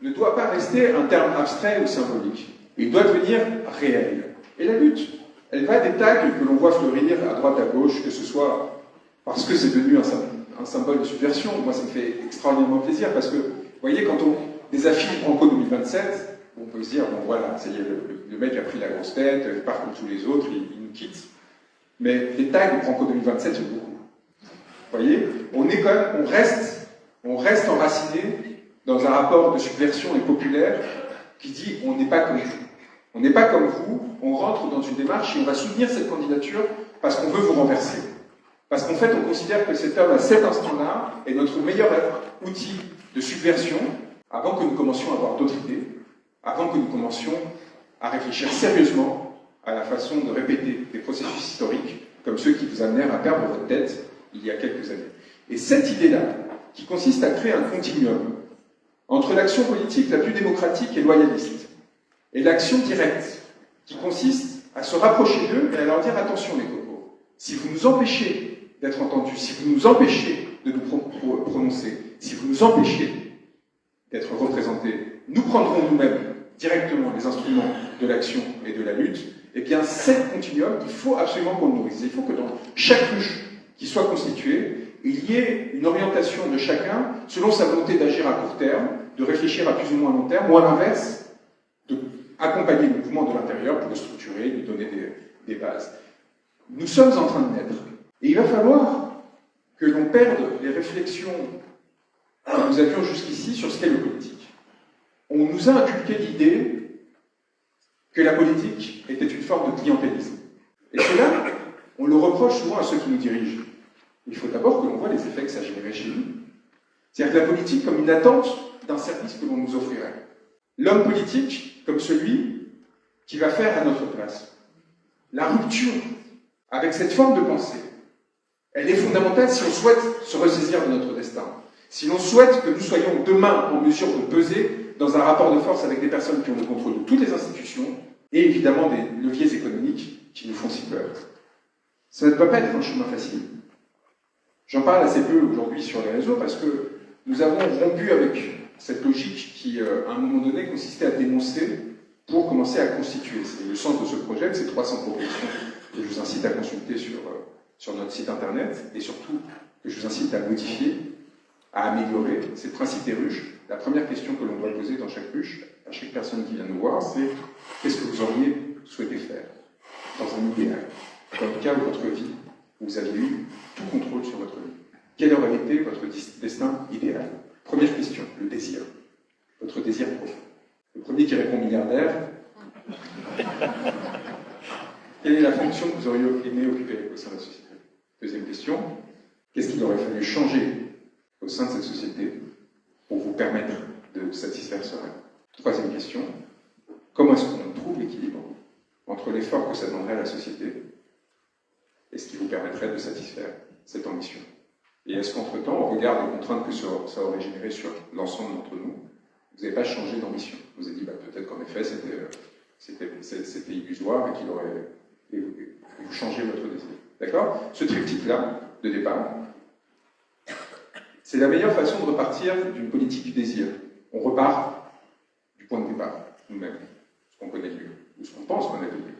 ne doit pas rester un terme abstrait ou symbolique. Il doit devenir réel. Et la lutte, elle va des tags que l'on voit fleurir à droite, à gauche, que ce soit parce que c'est devenu un symbole de subversion. Moi, ça me fait extraordinairement plaisir parce que, vous voyez, quand on des affiches Branco 2027, on peut se dire, bon voilà, ça y est, le mec a pris la grosse tête, il part comme tous les autres, il nous quitte. Mais les tags Branco 2027, j'aime beaucoup. Vous voyez, on reste enraciné dans un rapport de subversion et populaire qui dit on n'est pas comme vous. On n'est pas comme vous, on rentre dans une démarche et on va soutenir cette candidature parce qu'on veut vous renverser. Parce qu'en fait, on considère que cet homme, à cet instant-là, est notre meilleur outil de subversion avant que nous commencions à avoir d'autres idées, avant que nous commencions à réfléchir sérieusement à la façon de répéter des processus historiques comme ceux qui vous amenèrent à perdre votre tête il y a quelques années. Et cette idée-là, qui consiste à créer un continuum entre l'action politique la plus démocratique et loyaliste, et l'action directe, qui consiste à se rapprocher d'eux et à leur dire attention les cocos, si vous nous empêchez d'être entendus, si vous nous empêchez de nous prononcer, si vous nous empêchez d'être représentés, nous prendrons nous-mêmes directement les instruments de l'action et de la lutte, et bien cette continuum, il faut absolument qu'on le nourrisse. Il faut que dans chaque ruche qui soit constituée, il y ait une orientation de chacun selon sa volonté d'agir à court terme, de réfléchir à plus ou moins long terme, ou à l'inverse, d'accompagner le mouvement de l'intérieur pour le structurer, lui donner des bases. Nous sommes en train de naître. Et il va falloir que l'on perde les réflexions que nous avions jusqu'ici sur ce qu'est le politique. On nous a inculqué l'idée que la politique était une forme de clientélisme. Et cela, on le reproche souvent à ceux qui nous dirigent. Il faut d'abord que l'on voit les effets que ça générait chez nous. C'est-à-dire que la politique comme une attente d'un service que l'on nous offrirait. L'homme politique comme celui qui va faire à notre place. La rupture avec cette forme de pensée, elle est fondamentale si on souhaite se ressaisir de notre destin. Si l'on souhaite que nous soyons demain en mesure de peser dans un rapport de force avec des personnes qui ont le contrôle de toutes les institutions et évidemment des leviers économiques qui nous font si peur. Ça ne peut pas être un chemin facile. J'en parle assez peu aujourd'hui sur les réseaux parce que nous avons rompu avec cette logique qui, à un moment donné, consistait à dénoncer pour commencer à constituer. C'est le sens de ce projet, de ces 300 propositions que je vous incite à consulter sur notre site internet et surtout que je vous incite à modifier, à améliorer. C'est le principe des ruches. La première question que l'on doit poser dans chaque ruche, à chaque personne qui vient nous voir, c'est qu'est-ce que vous auriez souhaité faire dans un idéal, dans le cas où votre vie, vous avez eu tout contrôle sur votre vie. Quel aurait été votre destin idéal? Première question, le désir. Votre désir profond. Le premier qui répond milliardaire. Quelle est la fonction que vous auriez aimé occuper au sein de la société? Deuxième question, qu'est-ce qu'il aurait fallu changer au sein de cette société pour vous permettre de satisfaire ce rêve? Troisième question, comment est-ce qu'on trouve l'équilibre entre l'effort que ça demanderait à la société et ce qui vous permettrait de satisfaire cette ambition? Et est-ce qu'entre-temps, au regard des contraintes que ça aurait généré sur l'ensemble d'entre nous, vous n'avez pas changé d'ambition? Vous avez dit, peut-être qu'en effet, c'était illusoire et qu'il aurait... Et vous changez votre désir. D'accord? Ce triptyque-là, de départ, c'est la meilleure façon de repartir d'une politique du désir. On repart du point de départ, nous-mêmes, ce qu'on connaît mieux, ou ce qu'on pense connaître mieux.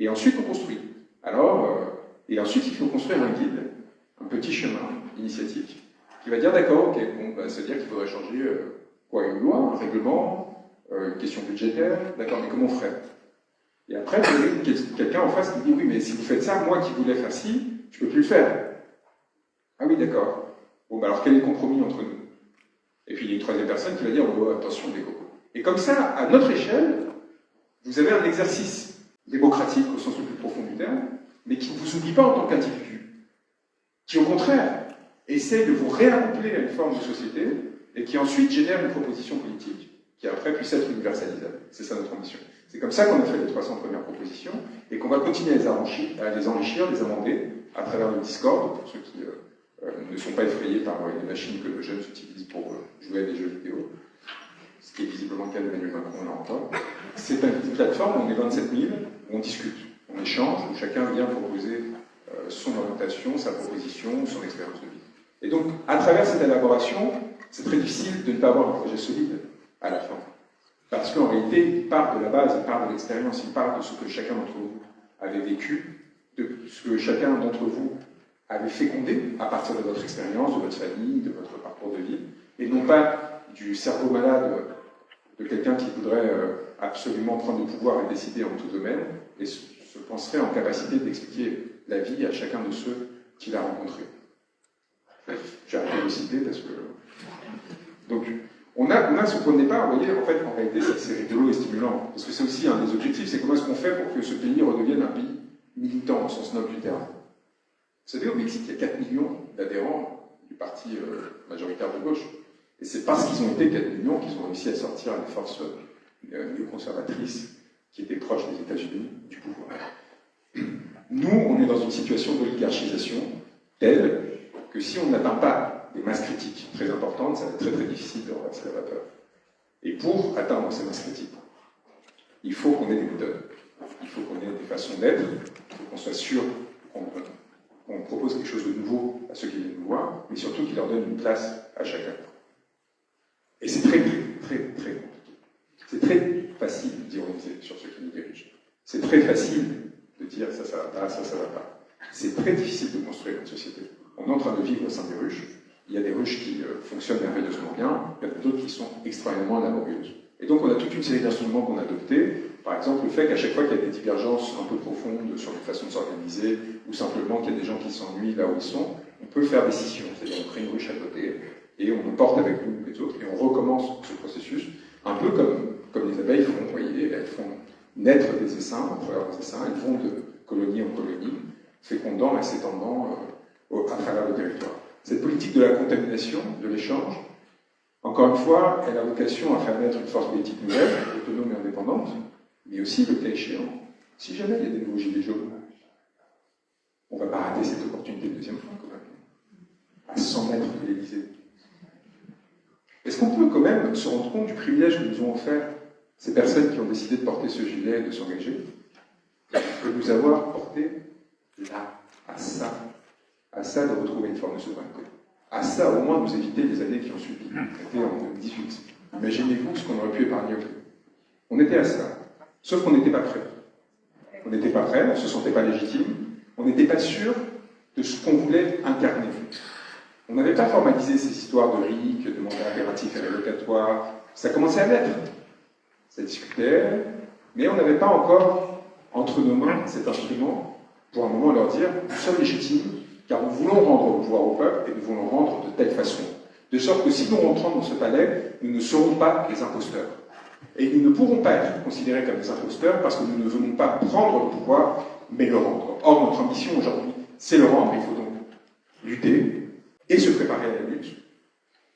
Et ensuite, on construit. Et ensuite, il faut construire un guide, un petit chemin initiatique, qui va dire, d'accord, ok, ça veut dire qu'il faudrait changer une loi, un règlement, une question budgétaire, d'accord, mais comment on ferait? Et après, vous avez quelqu'un en face qui dit, oui, mais si vous faites ça, moi qui voulais faire ci, je ne peux plus le faire. Ah oui, d'accord. Bon, alors quel est le compromis entre nous? Et puis il y a une troisième personne qui va dire, oh, attention, des cocos. Et comme ça, à notre échelle, vous avez un exercice démocratique au sens le plus profond du terme, mais qui ne vous oublie pas en tant qu'individu, qui au contraire essaie de vous réaccoupler à une forme de société et qui ensuite génère une proposition politique qui après puisse être universalisable. C'est ça notre ambition. C'est comme ça qu'on a fait les 300 premières propositions et qu'on va continuer à les enrichir, les amender à travers le Discord, pour ceux qui ne sont pas effrayés par les machines que le jeune utilise pour jouer à des jeux vidéo, ce qui est visiblement le cas d'Emmanuel Macron là encore. C'est une plateforme où on est 27 000, où on discute, on échange, où chacun vient proposer son orientation, sa proposition, son expérience de vie. Et donc, à travers cette élaboration, c'est très difficile de ne pas avoir un projet solide à la fin. Parce qu'en réalité, il part de la base, il part de l'expérience, il part de ce que chacun d'entre vous avait vécu, de ce que chacun d'entre vous avait fécondé à partir de votre expérience, de votre famille, de votre parcours de vie, et non pas du cerveau malade de quelqu'un qui voudrait absolument prendre le pouvoir et décider en tout domaine, et se penserait en capacité d'expliquer la vie à chacun de ceux qu'il a rencontrés. J'ai arrêté de citer parce que... Donc, on a ce point de départ, vous voyez, en réalité, c'est rigolo et stimulant, parce que c'est aussi un des objectifs, c'est comment est-ce qu'on fait pour que ce pays redevienne un pays militant, au sens noble du terme. Vous savez, au Mexique, il y a 4 millions d'adhérents du parti majoritaire de gauche. Et c'est parce qu'ils ont été 4 millions qu'ils ont réussi à sortir les forces néoconservatrices qui étaient proches des États-Unis du pouvoir. Nous, on est dans une situation d'oligarchisation telle que si on n'atteint pas des masses critiques très importantes, ça va être très très difficile de renverser la vapeur. Et pour atteindre ces masses critiques, il faut qu'on ait des méthodes, il faut qu'on ait des façons d'être, il faut qu'on soit sûr qu'on propose quelque chose de nouveau à ceux qui viennent nous voir, mais surtout qu'il leur donne une place à chacun. Et c'est très, très, très, très compliqué. C'est très facile d'ironiser sur ceux qui nous dirigent. C'est très facile de dire ça, ça va pas, ça va pas. C'est très difficile de construire une société. On est en train de vivre au sein des ruches. Il y a des ruches qui fonctionnent merveilleusement bien, il y en a d'autres qui sont extrêmement laborieuses. Et donc on a toute une série d'instruments qu'on a adoptés. Par exemple, le fait qu'à chaque fois qu'il y a des divergences un peu profondes sur les façons de s'organiser, ou simplement qu'il y a des gens qui s'ennuient là où ils sont, on peut faire des scissions. C'est-à-dire on crée une ruche à côté, et on nous porte avec nous les autres, et on recommence ce processus, un peu comme les abeilles font, vous voyez, elles font naître des essaims, à travers des essaims, elles vont de colonie en colonie, fécondant et s'étendant à travers le territoire. Cette politique de la contamination, de l'échange, encore une fois, elle a vocation à faire naître une force politique nouvelle, autonome et indépendante, mais aussi, le cas échéant, si jamais il y a des nouveaux gilets jaunes, on ne va pas rater cette opportunité de deuxième fois, quand même, à 100 mètres de l'Élysée. Est-ce qu'on peut quand même se rendre compte du privilège que nous ont offert ces personnes qui ont décidé de porter ce gilet et de s'engager, de nous avoir porté là, à ça de retrouver une forme de souveraineté, à ça au moins de nous éviter les années qui ont suivi. On était en 2018. Imaginez-vous ce qu'on aurait pu épargner au pays. On était à ça, sauf qu'on n'était pas prêt. On n'était pas prêt, on ne se sentait pas légitime, on n'était pas sûr de ce qu'on voulait incarner. On n'avait pas formalisé ces histoires de RIC, de mandat impératif et révocatoire. Ça commençait à l'être. Ça discutait, mais on n'avait pas encore entre nos mains cet instrument pour un moment leur dire « nous sommes légitimes, car nous voulons rendre le pouvoir au peuple et nous voulons le rendre de telle façon. » De sorte que si nous rentrons dans ce palais, nous ne serons pas des imposteurs. Et nous ne pourrons pas être considérés comme des imposteurs parce que nous ne venons pas prendre le pouvoir mais le rendre. Or, notre ambition aujourd'hui, c'est le rendre. Il faut donc lutter et se préparer à la lutte.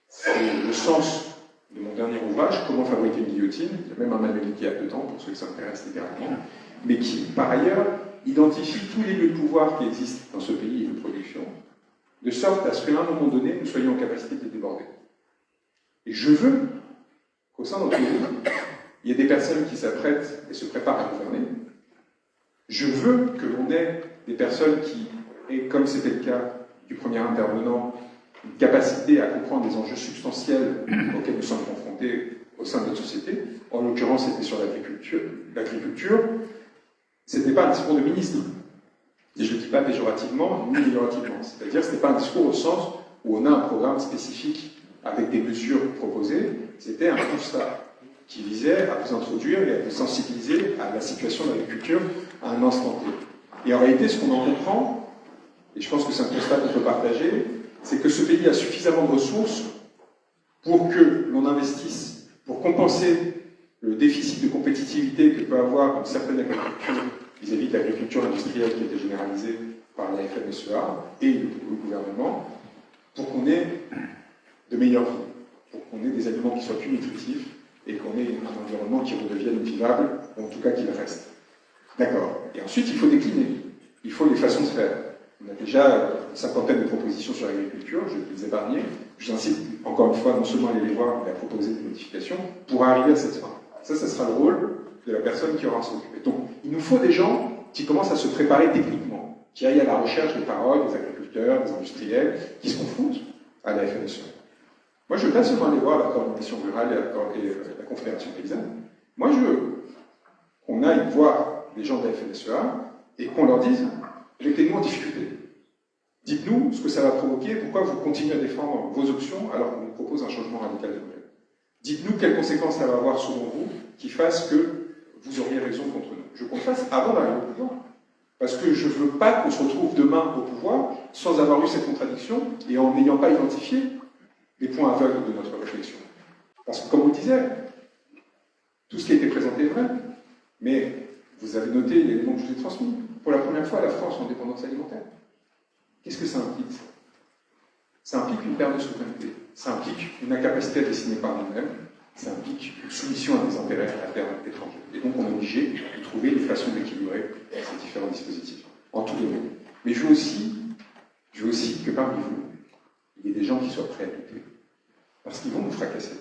C'est le sens de mon dernier ouvrage, Comment fabriquer une guillotine. Il y a même un manuel qui a dedans, pour ceux que ça intéresse littéralement, mais qui, par ailleurs, identifie tous les lieux de pouvoir qui existent dans ce pays et de production, de sorte à ce qu'à un moment donné, nous soyons en capacité de les déborder. Et je veux qu'au sein de notre pays, il y ait des personnes qui s'apprêtent et se préparent à gouverner. Je veux que l'on ait des personnes qui aient, comme c'était le cas du premier intervenant, une capacité à comprendre des enjeux substantiels auxquels nous sommes confrontés au sein de notre société. En l'occurrence, c'était sur l'agriculture. L'agriculture, ce n'était pas un discours de ministre. Et je ne le dis pas péjorativement ni améliorativement. C'est-à-dire que ce n'est pas un discours au sens où on a un programme spécifique avec des mesures proposées. C'était un constat qui visait à vous introduire et à vous sensibiliser à la situation de l'agriculture à un instant T. Et en réalité, ce qu'on en comprend, et je pense que c'est un constat qu'on peut partager, c'est que ce pays a suffisamment de ressources pour que l'on investisse, pour compenser le déficit de compétitivité que peut avoir une certaine agriculture vis-à-vis de l'agriculture industrielle qui a été généralisée par la FNSEA et le gouvernement, pour qu'on ait de meilleures vies, pour qu'on ait des aliments qui soient plus nutritifs et qu'on ait un environnement qui redevienne vivable, ou en tout cas qu'il reste. D'accord. Et ensuite, il faut décliner. Il faut les façons de faire. On a déjà une cinquantaine de propositions sur l'agriculture, je vais les épargner. Je vous incite, encore une fois, non seulement à aller les voir, mais à proposer des modifications pour arriver à cette fin. Ça sera le rôle de la personne qui aura à s'occuper. Donc, il nous faut des gens qui commencent à se préparer techniquement, qui aillent à la recherche des paroles des agriculteurs, des industriels, qui se confrontent à la FNSEA. Moi, je ne veux pas seulement aller voir la coordination rurale et la Confédération paysanne. Moi, je veux qu'on aille voir les gens de la FNSEA et qu'on leur dise « mettez-nous en difficulté. Dites-nous ce que ça va provoquer, pourquoi vous continuez à défendre vos options alors qu'on vous propose un changement radical de modèle. Dites-nous quelles conséquences ça va avoir selon vous qui fassent que vous auriez raison contre nous. Je veux qu'on le fasse avant d'arriver au pouvoir. Parce que je ne veux pas qu'on se retrouve demain au pouvoir sans avoir eu cette contradiction et en n'ayant pas identifié les points aveugles de notre réflexion. Parce que, comme vous le disiez, tout ce qui a été présenté est vrai, mais vous avez noté l'élément que je vous ai transmis. Pour la première fois, la France en dépendance alimentaire. Qu'est-ce que ça implique? Ça implique une perte de souveraineté. Ça implique une incapacité à décider par nous-mêmes. Ça implique une soumission à des intérêts à terme étrangers. Et donc, on est obligé de trouver des façons d'équilibrer ces différents dispositifs, en tout domaine. Mais je veux aussi que parmi vous, il y ait des gens qui soient prêts à lutter. Parce qu'ils vont nous fracasser.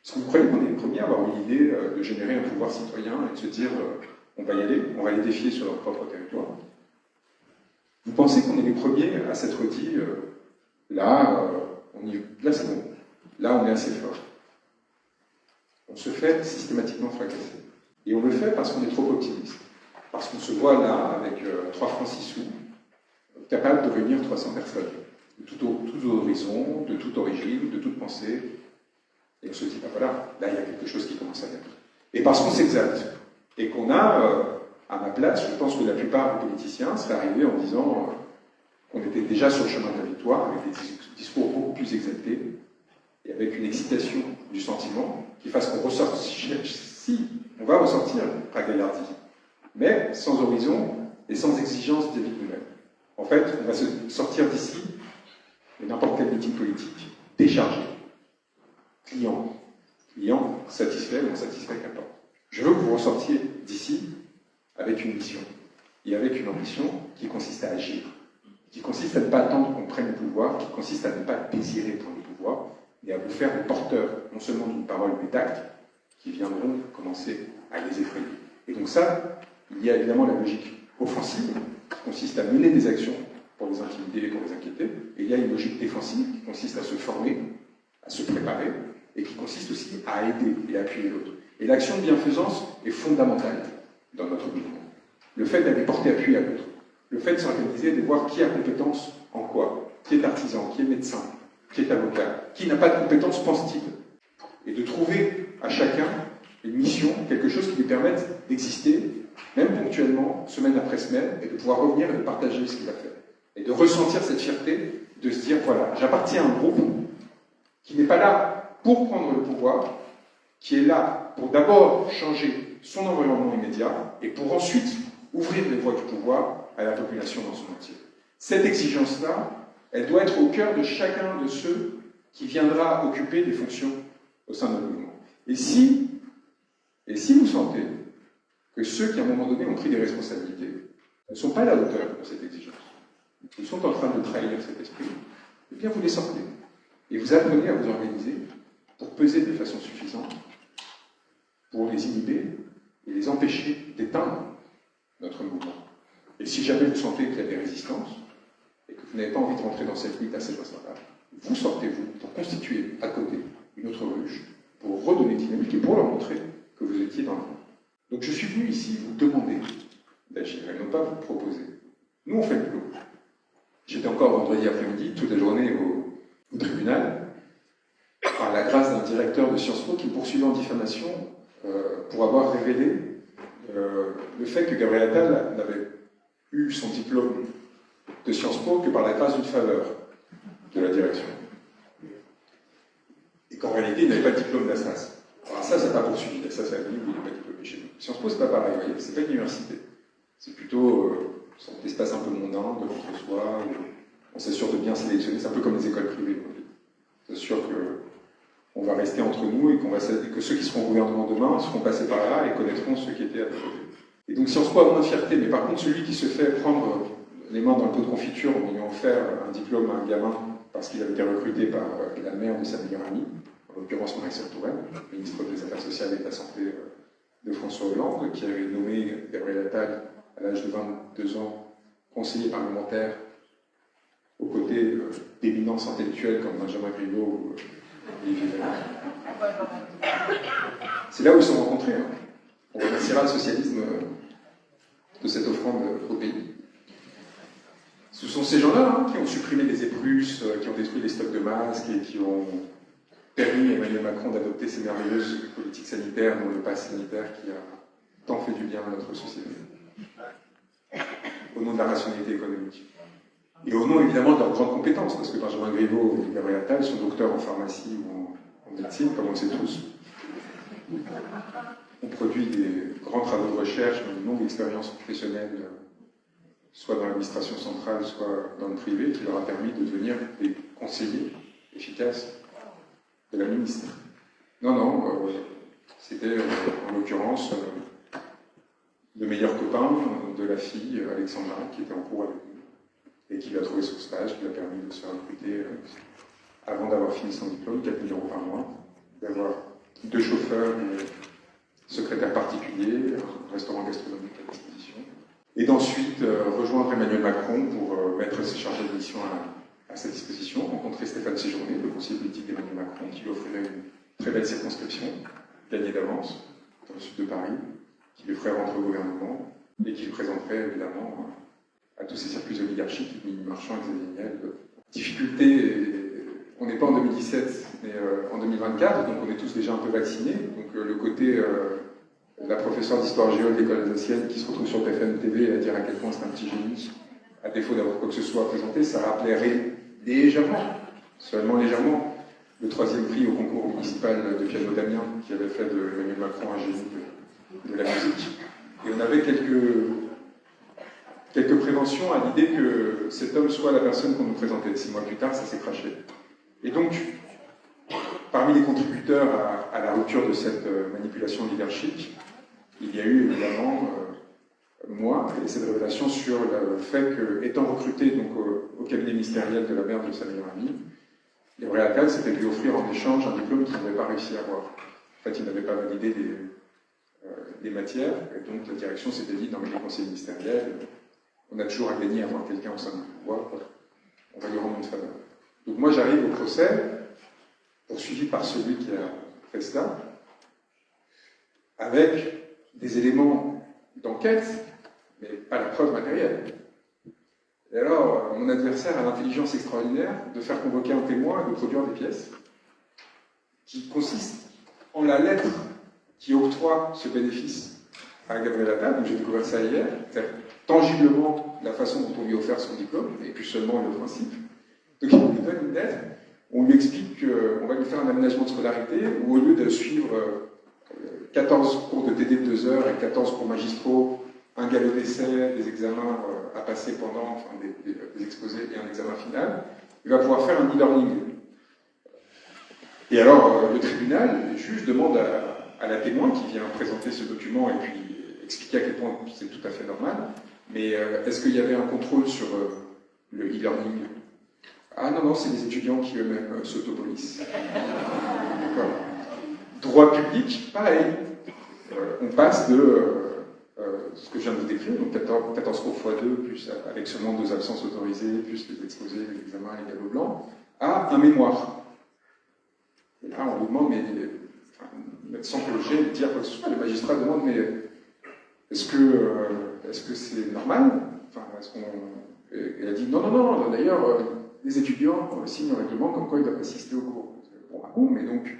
Est-ce que vous croyez qu'on est les premiers à avoir eu l'idée de générer un pouvoir citoyen et de se dire on va y aller, on va les défier sur leur propre territoire? Vous pensez qu'on est les premiers à s'être dit là c'est bon, là on est assez fort. On se fait systématiquement fracasser. Et on le fait parce qu'on est trop optimiste. Parce qu'on se voit là avec 3 francs 6 sous, capable de réunir 300 personnes, de tous horizons, de toute origine, de toute pensée. Et on se dit, voilà, là il y a quelque chose qui commence à naître. Et parce qu'on s'exalte, et qu'on a, à ma place, je pense que la plupart des politiciens seraient arrivés en disant qu'on était déjà sur le chemin de la victoire, avec des discours beaucoup plus exaltés, et avec une excitation du sentiment qui fasse qu'on ressorte, si on va ressortir à Gaillardy, mais sans horizon et sans exigence vis-à-vis de nous-mêmes. En fait, on va se sortir d'ici, de n'importe quel meeting politique, déchargé, client satisfait ou insatisfait, qu'importe. Je veux que vous ressortiez d'ici avec une mission et avec une ambition qui consiste à agir, qui consiste à ne pas attendre qu'on prenne le pouvoir, qui consiste à ne pas désirer prendre le pouvoir, et à vous faire le porteur, non seulement d'une parole, mais d'actes qui viendront commencer à les effrayer. Et donc ça, il y a évidemment la logique offensive, qui consiste à mener des actions pour les intimider et pour les inquiéter, et il y a une logique défensive, qui consiste à se former, à se préparer, et qui consiste aussi à aider et à appuyer l'autre. Et l'action de bienfaisance est fondamentale dans notre mouvement. Le fait d'aller porter appui à l'autre, le fait de s'organiser, de voir qui a compétence en quoi, qui est artisan, qui est médecin, qui est avocat, qui n'a pas de compétences pense-t-il, et de trouver à chacun une mission, quelque chose qui lui permette d'exister, même ponctuellement, semaine après semaine, et de pouvoir revenir et de partager ce qu'il a fait. Et de ressentir cette fierté, de se dire, voilà, j'appartiens à un groupe qui n'est pas là pour prendre le pouvoir, qui est là pour d'abord changer son environnement immédiat, et pour ensuite ouvrir les voies du pouvoir à la population dans son entier. Cette exigence-là, elle doit être au cœur de chacun de ceux qui viendra occuper des fonctions au sein de notre mouvement. Et si vous sentez que ceux qui, à un moment donné, ont pris des responsabilités ne sont pas à la hauteur de cette exigence, ils sont en train de trahir cet esprit, eh bien vous les sortez. Et vous apprenez à vous organiser pour peser de façon suffisante, pour les inhiber et les empêcher d'éteindre notre mouvement. Et si jamais vous sentez qu'il y a des résistances, et que vous n'avez pas envie de rentrer dans cette lutte assez responsable, vous sortez-vous pour constituer à côté une autre ruche, pour redonner dynamique et pour leur montrer que vous étiez dans le monde. Donc je suis venu ici vous demander d'agir et non pas vous proposer. Nous, on fait le boulot. J'étais encore vendredi après-midi, toute la journée au tribunal, par la grâce d'un directeur de Sciences Po qui me poursuivait en diffamation pour avoir révélé le fait que Gabriel Attal n'avait eu son diplôme de Sciences Po que par la grâce d'une faveur de la direction. Et qu'en réalité, il n'avait pas de diplôme d'Assas. Alors ça n'a pas poursuivi. L'Assas a dit, il n'est pas diplômé chez nous. Sciences Po, c'est pas pareil, vous voyez, c'est pas une université. C'est plutôt un espace un peu mondain, de l'entre-soi, où on s'assure de bien sélectionner. C'est un peu comme les écoles privées. On s'assure qu'on va rester entre nous et que ceux qui seront au gouvernement demain seront passés par là et connaîtront ceux qui étaient à côté. Et donc Sciences Po a moins de fierté, mais par contre, celui qui se fait prendre les mains dans le pot de confiture en ayant offert un diplôme à un gamin parce qu'il avait été recruté par la mère de sa meilleure amie, en l'occurrence Marie-Sœur Touraine, ministre des Affaires sociales et de la Santé de François Hollande, qui avait nommé Gabriel Attal à l'âge de 22 ans conseiller parlementaire aux côtés d'éminences intellectuelles comme Benjamin Griveaux ou Olivier Véran. C'est là où ils se sont rencontrés. Hein. On remerciera le socialisme de cette offrande au pays. Ce sont ces gens-là qui ont supprimé les éprus, qui ont détruit les stocks de masques et qui ont permis à Emmanuel Macron d'adopter ces merveilleuses politiques sanitaires, dont le pass sanitaire qui a tant fait du bien à notre société. Au nom de la rationalité économique. Et au nom évidemment de leurs grandes compétences, parce que Benjamin Griveaux et Gabriel Attal sont docteurs en pharmacie ou en médecine, comme on le sait tous. On produit des grands travaux de recherche, une longue expérience professionnelle, soit dans l'administration centrale, soit dans le privé, qui leur a permis de devenir des conseillers efficaces de la ministre. Non, c'était en l'occurrence le meilleur copain de la fille, Alexandra, qui était en cours avec nous, et qui lui a trouvé son stage, qui lui a permis de se faire recruter, avant d'avoir fini son diplôme, 4 000 € par mois, d'avoir 2 chauffeurs, secrétaire particulier, un restaurant gastronomique à disposition, et d'ensuite rejoindre Emmanuel Macron pour mettre ses chargés de mission à sa disposition, rencontrer Stéphane Séjourné, le conseiller politique d'Emmanuel Macron, qui lui offrirait une très belle circonscription, gagnée d'avance, dans le sud de Paris, qui lui ferait rentrer au gouvernement, et qui le présenterait évidemment à tous ces circuits oligarchiques, Mimi Marchand, Xavier Niel. Difficulté, on n'est pas en 2017, mais en 2024, donc on est tous déjà un peu vaccinés, donc le côté la professeure d'histoire géo de l'école alsacienne qui se retrouve sur BFM TV et à dire à quel point c'est un petit génie, à défaut d'avoir quoi que ce soit à présenter, ça rappellerait légèrement, seulement légèrement, le 3e prix au concours municipal de piano d'Amiens qui avait fait de Emmanuel Macron un génie de la musique. Et on avait quelques préventions à l'idée que cet homme soit la personne qu'on nous présentait. 6 mois plus tard, ça s'est craché. Et donc, parmi les contributeurs à la rupture de cette manipulation oligarchique, il y a eu évidemment moi et cette révélation sur le fait que, étant recruté donc, au cabinet ministériel de la mère de sa meilleure amie, Gabriel Attal s'était lui offrir en échange un diplôme qu'il n'avait pas réussi à avoir. En fait, il n'avait pas validé des matières, et donc la direction s'était dit, dans les conseils ministériels, on a toujours à gagner à avoir quelqu'un au sein du pouvoir, on va lui rendre une faveur. Donc moi j'arrive au procès, poursuivi par celui qui a fait cela, avec des éléments d'enquête, mais pas la preuve matérielle. Et alors, mon adversaire a l'intelligence extraordinaire de faire convoquer un témoin et de produire des pièces qui consistent en la lettre qui octroie ce bénéfice à Gabriel Attal, donc j'ai découvert ça hier, c'est-à-dire tangiblement la façon dont on lui a offert son diplôme, et puis seulement le principe. Donc il lui donne une lettre, on lui explique qu'on va lui faire un aménagement de scolarité, où au lieu de suivre 14 cours de TD de 2 heures et 14 cours magistraux un galop d'essai, des examens à passer pendant, enfin des exposés et un examen final, il va pouvoir faire un e-learning. Et alors, le tribunal, le juge demande à la témoin qui vient présenter ce document et puis expliquer à quel point c'est tout à fait normal, mais est-ce qu'il y avait un contrôle sur le e-learning? Ah non, non, c'est les étudiants qui eux-mêmes s'autopolisent. D'accord. Droit public, pareil. On passe de ce que je viens de vous décrire, donc 14 cours x2, plus avec seulement 2 absences autorisées, plus les exposés, les examens, les galops blancs, à un mémoire. Et là, on vous demande, mais sans que le jet dire quoi que ce soit, le magistrat demande, mais est-ce que c'est normal? Enfin, elle a dit non, non, non, d'ailleurs, les étudiants signent un règlement comme quoi ils doivent assister au cours. Bon, ah bon, mais donc,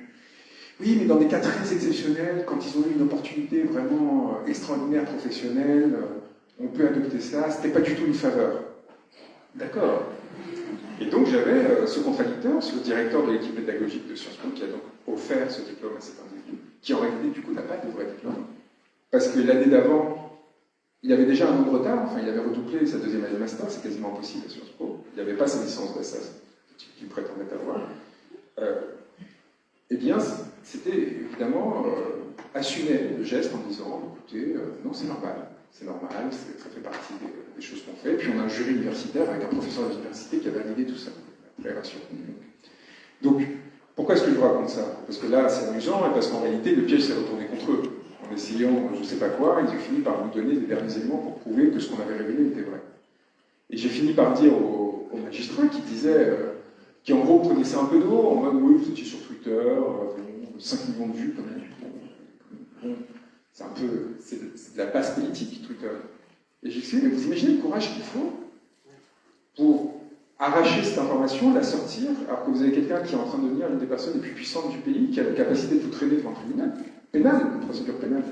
oui, mais dans des cas très exceptionnels, quand ils ont eu une opportunité vraiment extraordinaire, professionnelle, on peut adopter ça, c'était pas du tout une faveur. D'accord. Et donc j'avais ce contradicteur, ce directeur de l'équipe pédagogique de Sciences Po, qui a donc offert ce diplôme à cet individu, qui en réalité du coup n'a pas de vrai diplôme, parce que l'année d'avant, il avait déjà un an de retard, enfin il avait redoublé sa deuxième année de master, c'est quasiment impossible à Sciences Po, il n'avait pas sa licence d'ASSAS, qu'il prétendait avoir. Eh bien, c'était évidemment assumer le geste en disant, écoutez, non c'est normal, ça fait partie des choses qu'on fait. Et puis on a un jury universitaire avec un professeur d'université qui a validé tout ça, la relation. Donc, pourquoi est-ce que je vous raconte ça? Parce que là, c'est amusant, et parce qu'en réalité, le piège s'est retourné contre eux. En essayant, je ne sais pas quoi, ils ont fini par nous donner des derniers éléments pour prouver que ce qu'on avait révélé était vrai. Et j'ai fini par dire au magistrat qui disait, qui en gros prenait ça un peu de haut, en mode, oui, vous étiez sur Twitter, 5 millions de vues quand même. Bon, c'est un peu, c'est de la base politique, Twitter. Et j'ai dit, mais vous imaginez le courage qu'il faut pour arracher cette information, la sortir, alors que vous avez quelqu'un qui est en train de devenir une des personnes les plus puissantes du pays, qui a la capacité de vous traîner devant un tribunal pénal, une procédure pénale,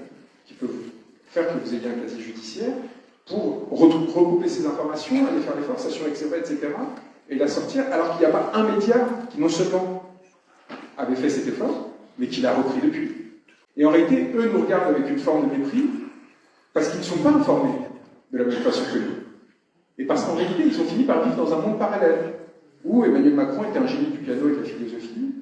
qui peut faire que vous ayez un casier judiciaire, pour regrouper ces informations, aller faire l'effort, s'assurer que c'est vrai, etc., et la sortir, alors qu'il n'y a pas un média qui non seulement avait fait cet effort, mais qui l'a repris depuis. Et en réalité, eux nous regardent avec une forme de mépris, parce qu'ils ne sont pas informés de la même façon que nous. Et parce qu'en réalité, ils ont fini par vivre dans un monde parallèle, où Emmanuel Macron était un génie du piano et de la philosophie,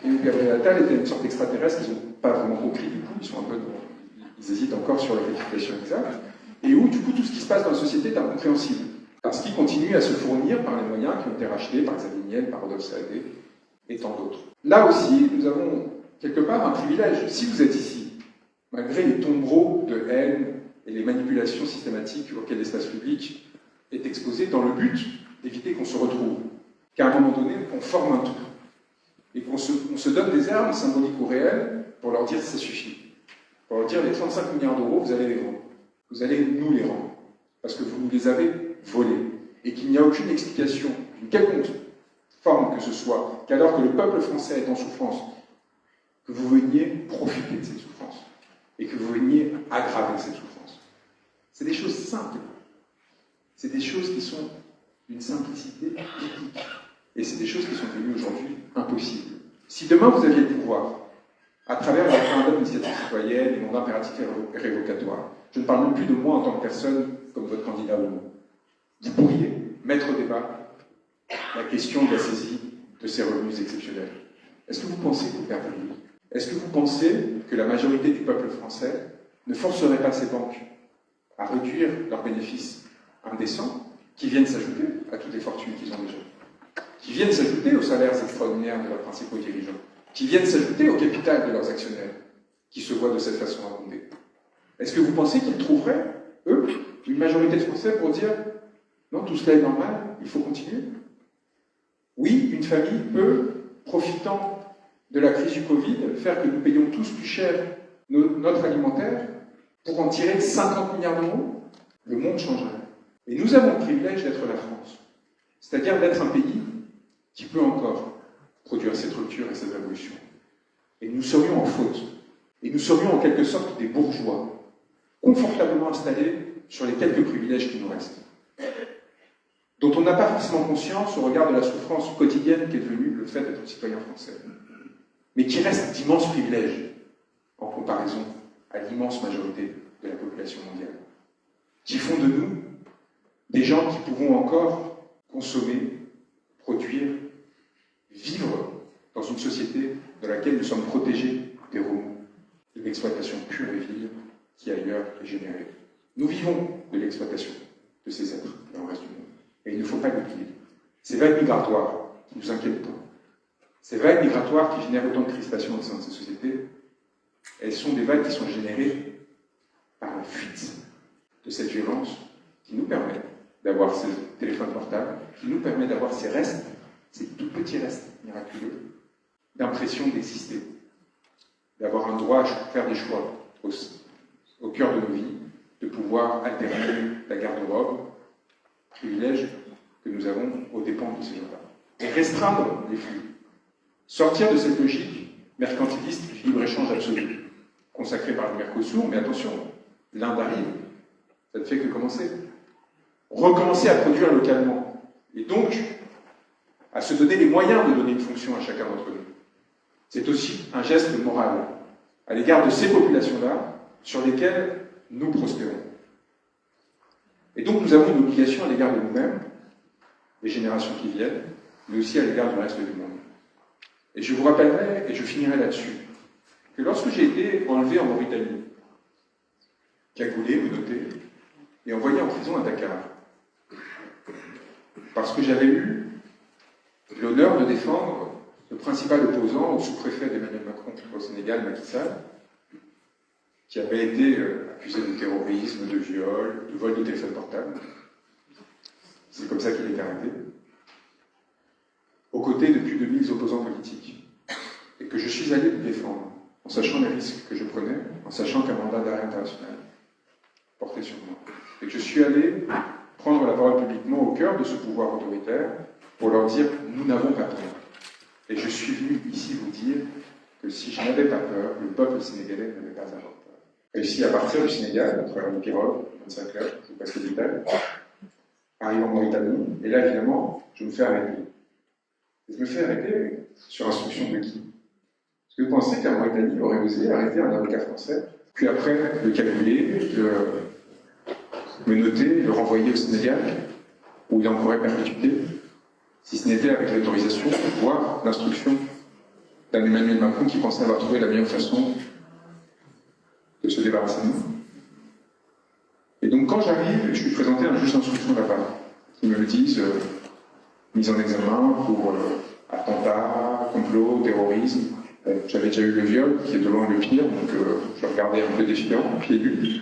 et où Gabriel Attal était une sorte d'extraterrestre qu'ils n'ont pas vraiment compris du coup, ils hésitent encore sur la qualification exacte, et où du coup tout ce qui se passe dans la société est incompréhensible, parce qu'ils continuent à se fournir par les moyens qui ont été rachetés par Xavier Niel, par Rodolphe Saadé, et tant d'autres. Là aussi, nous avons quelque part un privilège. Si vous êtes ici, malgré les tombereaux de haine et les manipulations systématiques auxquelles l'espace public est exposé, dans le but d'éviter qu'on se retrouve, qu'à un moment donné, on forme un tout, et qu'on se donne des armes symboliques ou réelles pour leur dire ça suffit. Pour leur dire les 35 milliards d'euros, vous allez les rendre. Vous allez nous les rendre. Parce que vous nous les avez volés. Et qu'il n'y a aucune explication, d'une quelconque forme que ce soit, qu'alors que le peuple français est en souffrance, que vous veniez profiter de cette souffrance. Et que vous veniez aggraver cette souffrance. C'est des choses simples. C'est des choses qui sont d'une simplicité biblique. Et c'est des choses qui sont devenues aujourd'hui impossibles. Si demain vous aviez le pouvoir, à travers le référendum d'initiative citoyenne et mon impératif révocatoire, je ne parle même plus de moi en tant que personne comme votre candidat ou non, vous pourriez mettre au débat la question de la saisie de ces revenus exceptionnels. Est-ce que vous pensez que vous perdriez? Est-ce que vous pensez que la majorité du peuple français ne forcerait pas ces banques à réduire leurs bénéfices indécents qui viennent s'ajouter à toutes les fortunes qu'ils ont déjà, qui viennent s'ajouter aux salaires extraordinaires de leurs principaux dirigeants, qui viennent s'ajouter au capital de leurs actionnaires, qui se voient de cette façon abondés? Est-ce que vous pensez qu'ils trouveraient, eux, une majorité de Français pour dire « Non, tout cela est normal, il faut continuer » Oui, une famille peut, profitant de la crise du Covid, faire que nous payons tous plus cher notre alimentaire pour en tirer 50 milliards d'euros. Le monde changerait. Et nous avons le privilège d'être la France, c'est-à-dire d'être un pays qui peut encore produire cette rupture et cette révolution. Et nous serions en faute. Et nous serions en quelque sorte des bourgeois, confortablement installés sur les quelques privilèges qui nous restent, dont on n'a pas forcément conscience au regard de la souffrance quotidienne qu'est devenue le fait d'être citoyen français, mais qui reste d'immenses privilèges en comparaison à l'immense majorité de la population mondiale. qui font de nous des gens qui pouvons encore consommer, produire, vivre dans une société dans laquelle nous sommes protégés des remous de l'exploitation pure et vile qui ailleurs est générée. Nous vivons de l'exploitation de ces êtres dans le reste du monde. Et il ne faut pas l'oublier. Ces vagues migratoires qui nous inquiètent tant, ces vagues migratoires qui génèrent autant de crispation au sein de ces sociétés, elles sont des vagues qui sont générées par la fuite de cette violence qui nous permet d'avoir ces téléphones portables, qui nous permet d'avoir ces restes, ces tout petits restes miraculeux, d'impression d'exister, d'avoir un droit à faire des choix au cœur de nos vies, de pouvoir alterner la garde-robe, privilège que nous avons aux dépens de ces gens-là. Et restreindre les flux. Sortir de cette logique mercantiliste du libre-échange absolu, consacrée par le Mercosur, mais attention, l'Inde arrive, ça ne fait que commencer. Recommencer à produire localement. Et donc, à se donner les moyens de donner une fonction à chacun d'entre nous. C'est aussi un geste moral à l'égard de ces populations-là sur lesquelles nous prospérons. Et donc nous avons une obligation à l'égard de nous-mêmes, les générations qui viennent, mais aussi à l'égard du reste du monde. Et je vous rappellerai, et je finirai là-dessus, que lorsque j'ai été enlevé en Mauritanie, cagoulé, menotté, et envoyé en prison à Dakar, parce que j'avais eu l'honneur de défendre le principal opposant au sous-préfet d'Emmanuel Macron au Sénégal, Macky Sall, qui avait été accusé de terrorisme, de viol, de vol de téléphone portable. C'est comme ça qu'il a été arrêté. Aux côtés de plus de 1000 opposants politiques. Et que je suis allé le défendre, en sachant les risques que je prenais, en sachant qu'un mandat d'arrêt international portait sur moi. Et que je suis allé prendre la parole publiquement au cœur de ce pouvoir autoritaire pour leur dire « nous n'avons pas peur ». Et je suis venu ici vous dire que si je n'avais pas peur, le peuple sénégalais n'avait pas à avoir peur. Réussi à partir du Sénégal, à travers une pirogue, 25 heures, je vous passe les détails, arrive en Mauritanie, et là évidemment, je me fais arrêter. Et je me fais arrêter sur instruction de qui? Est-ce que vous pensez qu'un Mauritanie aurait osé arrêter un avocat français, puis après le cagoler, le noter, le renvoyer au Sénégal, où il en pourrait perpétuité, si ce n'était avec l'autorisation, voire l'instruction d'un Emmanuel Macron qui pensait avoir trouvé la meilleure façon de se débarrasser de nous. Et donc quand j'arrive, je suis présenté à un juge d'instruction là-bas, qui me le disent mise en examen pour attentat, complot, terrorisme. J'avais déjà eu le viol, qui est de loin le pire, donc je regardais un peu défiant, pieds nus.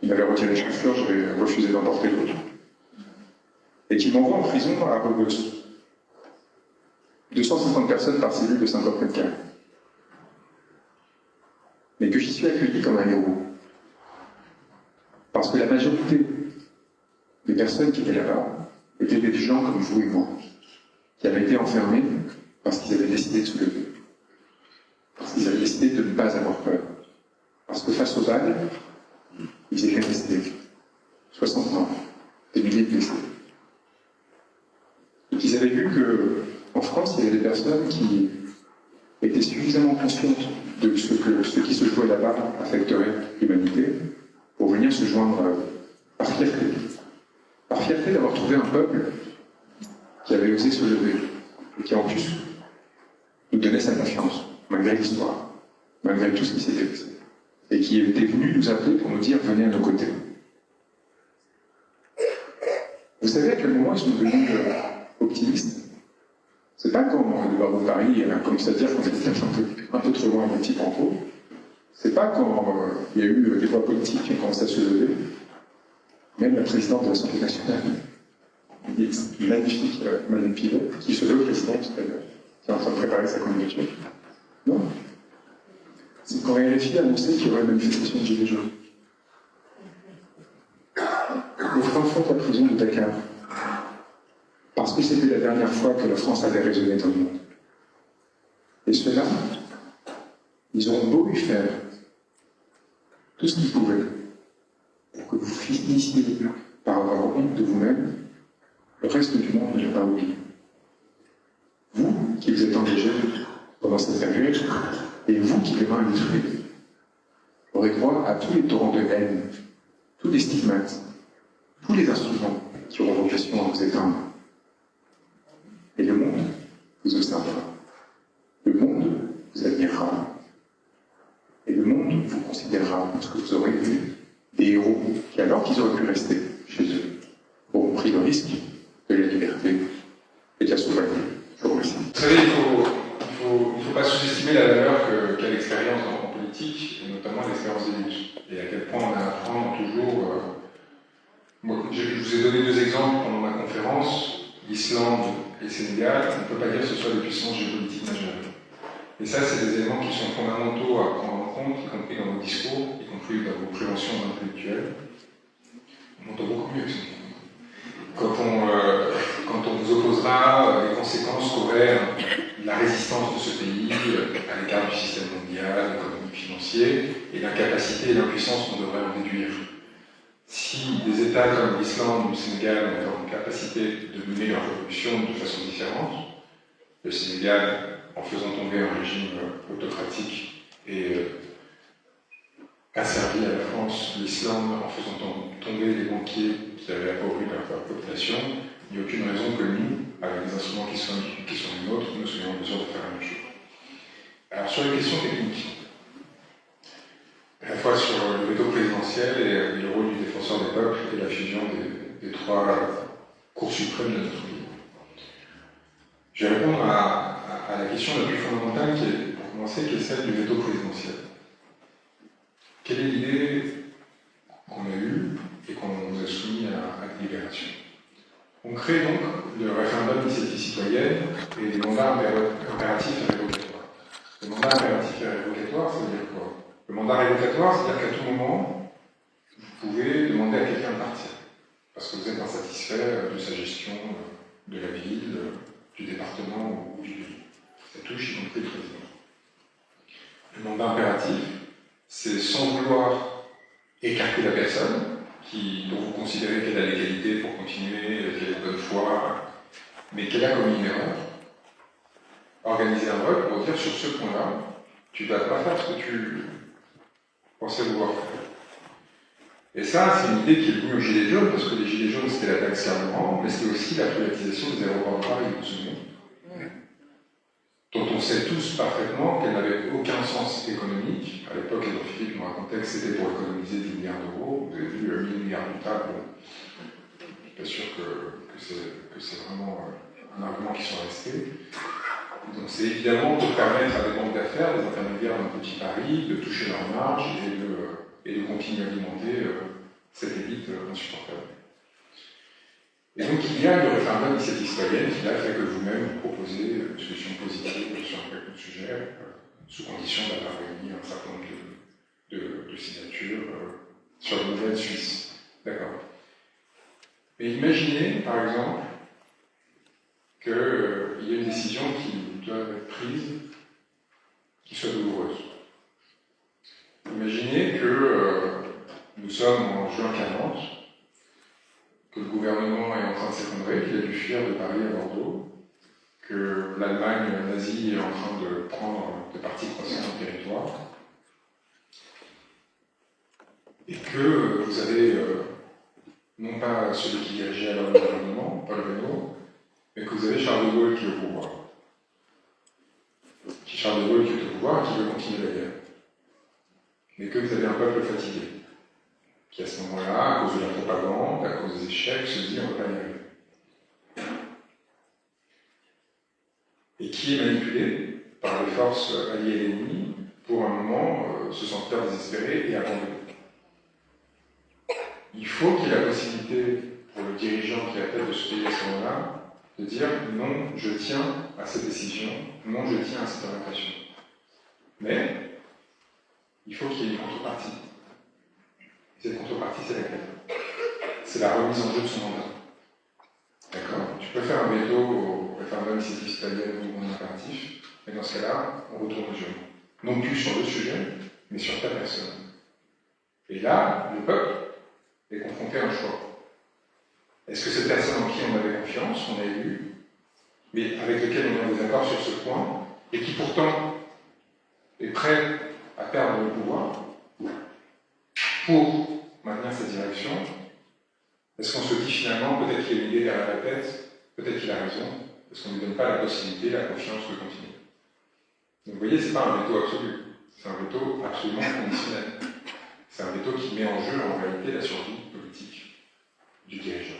Il m'avait retiré les chaussures, j'avais refusé d'emporter l'autre. Et qui m'envoie en prison à Rebeuss. 250 personnes par cellule de 50 mètres carrés. Mais que j'y suis accueilli comme un héros. Parce que la majorité des personnes qui étaient là-bas étaient des gens comme vous et moi, qui avaient été enfermés parce qu'ils avaient décidé de se lever. Parce qu'ils avaient décidé de ne pas avoir peur. Parce que face aux balles, ils étaient restés. 60 morts, des milliers de blessés. Et qu'ils avaient vu qu'en France, il y avait des personnes qui étaient suffisamment conscientes de ce qui se jouait là-bas affecterait l'humanité pour venir se joindre par fierté. Par fierté d'avoir trouvé un peuple qui avait osé se lever et qui en plus nous donnait sa confiance, malgré l'histoire, malgré tout ce qui s'était passé. Et qui était venu nous appeler pour nous dire « venez à nos côtés ». Vous savez à quel moment ils sont devenus optimistes? C'est pas quand le barreau de Paris a commencé à dire qu'on était un peu trop loin d'un petit panneau. C'est pas quand il y a eu des voix politiques qui ont commencé à se lever. Même la présidente de l'Assemblée nationale, magnifique Madame Pivet, qui se veut présidente, qui est en train de préparer sa candidature. Non. C'est quand RFI a annoncé qu'il y aurait une manifestation de Gilets jaunes. Au fin fond de la prison de Dakar. Parce que c'était la dernière fois que la France avait résonné dans le monde. Et ceux-là, ils auront beau lui faire tout ce qu'ils pouvaient pour que vous finissiez par avoir honte de vous-même, le reste du monde ne l'a pas oublié. Vous, qui vous êtes engagés pendant cette période, et vous qui, les mains illustrées, aurez droit à tous les torrents de haine, tous les stigmates, tous les instruments qui auront vocation à vous éteindre. Et le monde vous observera. Le monde vous admirera. Et le monde vous considérera parce que vous aurez vu des héros qui, alors qu'ils auraient pu rester chez eux, auront pris le risque de la liberté et de la souveraineté. Je vous remercie. Vous savez, il faut pas sous-estimer la valeur qu'a l'expérience en politique, et notamment l'expérience des luttes. Et à quel point on a à apprendre toujours. Moi, je vous ai donné deux exemples pendant ma conférence, l'Islande et le Sénégal. On ne peut pas dire que ce soit des puissances géopolitiques majeures. Et ça, c'est des éléments qui sont fondamentaux à prendre en compte, y compris dans vos discours, y compris dans vos préventions intellectuelles. On m'entend beaucoup mieux que ça. Quand on vous opposera les conséquences qu'aurait la résistance de ce pays à l'égard du système mondial, économique, financier, et l'incapacité et l'impuissance qu'on devrait en déduire. Si des États comme l'Islande ou le Sénégal ont la capacité de mener leur révolution de façon différente, le Sénégal en faisant tomber un régime autocratique et asservi à la France, l'Islande en faisant tomber les banquiers qui avaient appauvri leur population, il n'y a aucune raison que nous, avec les instruments qui sont les nôtres, nous soyons en mesure de faire la même chose. Alors sur les questions techniques, à la fois sur le veto présidentiel et le rôle du défenseur des peuples et la fusion des trois cours suprêmes de notre pays. Je vais répondre à la question la plus fondamentale, qui est, pour commencer, qui est celle du veto présidentiel. Quelle est l'idée qu'on a eue et qu'on nous a soumis à délibération? On crée donc le référendum d'initiative citoyenne et les mandats impératifs et révocatoires. Le mandat impératif et révocatoire, ça veut dire quoi? Le mandat révocatoire, c'est-à-dire qu'à tout moment, vous pouvez demander à quelqu'un de partir, parce que vous êtes insatisfait de sa gestion de la ville, du département ou du pays. Ça touche y compris le président. Le mandat impératif, c'est sans vouloir écarter la personne, dont vous considérez qu'elle a les qualités pour continuer, qu'elle est de bonne foi, mais qu'elle a commis une erreur, organiser un vote pour dire sur ce point-là, tu ne vas pas faire ce que tu pensais vouloir faire. Et ça, c'est une idée qui est venue aux Gilets jaunes, parce que les Gilets jaunes, c'était la taxe carburant, mais c'était aussi la privatisation des aéroports de Paris, vous vous souvenez, dont on sait tous parfaitement qu'elle n'avait aucun sens économique. À l'époque, Edouard Philippe me racontait que c'était pour économiser 10 milliards d'euros. Vous avez vu 1000 milliards de tables. Je ne suis pas sûr que c'est vraiment un argument qui soit resté. Donc c'est évidemment pour permettre à des banques d'affaires, des intermédiaires d'un petit Paris, de toucher leurs marges et de continuer à alimenter cette élite insupportable. Et donc il y a le référendum d'initiative citoyenne qui a fait que vous-même vous proposez une solution positive sur un quelconque sujet, sous condition d'avoir réuni un certain nombre de signatures sur la nouvelle Suisse. D'accord. Mais imaginez, par exemple, qu'il y ait une décision qui doit être prise, qui soit douloureuse. Imaginez que nous sommes en juin 40, que le gouvernement est en train de s'effondrer, qu'il a dû fuir de Paris à Bordeaux, que l'Allemagne nazie est en train de prendre de parties croissantes du territoire, et que vous avez non pas celui qui dirigeait alors le gouvernement, Paul Reynaud, mais que vous avez Charles de Gaulle qui est au pouvoir. Charles de Gaulle qui est au pouvoir et qui veut continuer la guerre. Mais que vous avez un peuple fatigué, qui à ce moment-là, à cause de la propagande, à cause des échecs, se dit on ne va pas y arriver. Et qui est manipulé par les forces alliées et ennemies pour un moment se sentir désespéré et abandonné. Il faut qu'il y ait la possibilité pour le dirigeant qui est à la tête de ce pays à ce moment-là de dire non, je tiens à cette décision, non, je tiens à cette orientation. Mais il faut qu'il y ait une contrepartie. Cette contrepartie, c'est laquelle? C'est la remise en jeu de son mandat. D'accord? Tu peux faire un veto au référendum d'initiative citoyenne ou un impératif, mais dans ce cas-là, on retourne au jeu. Non plus sur le sujet, mais sur ta personne. Et là, le peuple est confronté à un choix. Est-ce que cette personne en qui on avait confiance, qu'on a élu, mais avec lequel on est en désaccord sur ce point, et qui pourtant est prêt à perdre le pouvoir pour maintenir cette direction, Est-ce qu'on se dit finalement, peut-être qu'il a une idée derrière la tête, peut-être qu'il a raison, parce qu'on ne lui donne pas la possibilité, la confiance de continuer. Donc vous voyez, ce n'est pas un veto absolu, c'est un veto absolument conditionnel. C'est un veto qui met en jeu en réalité la survie politique du dirigeant.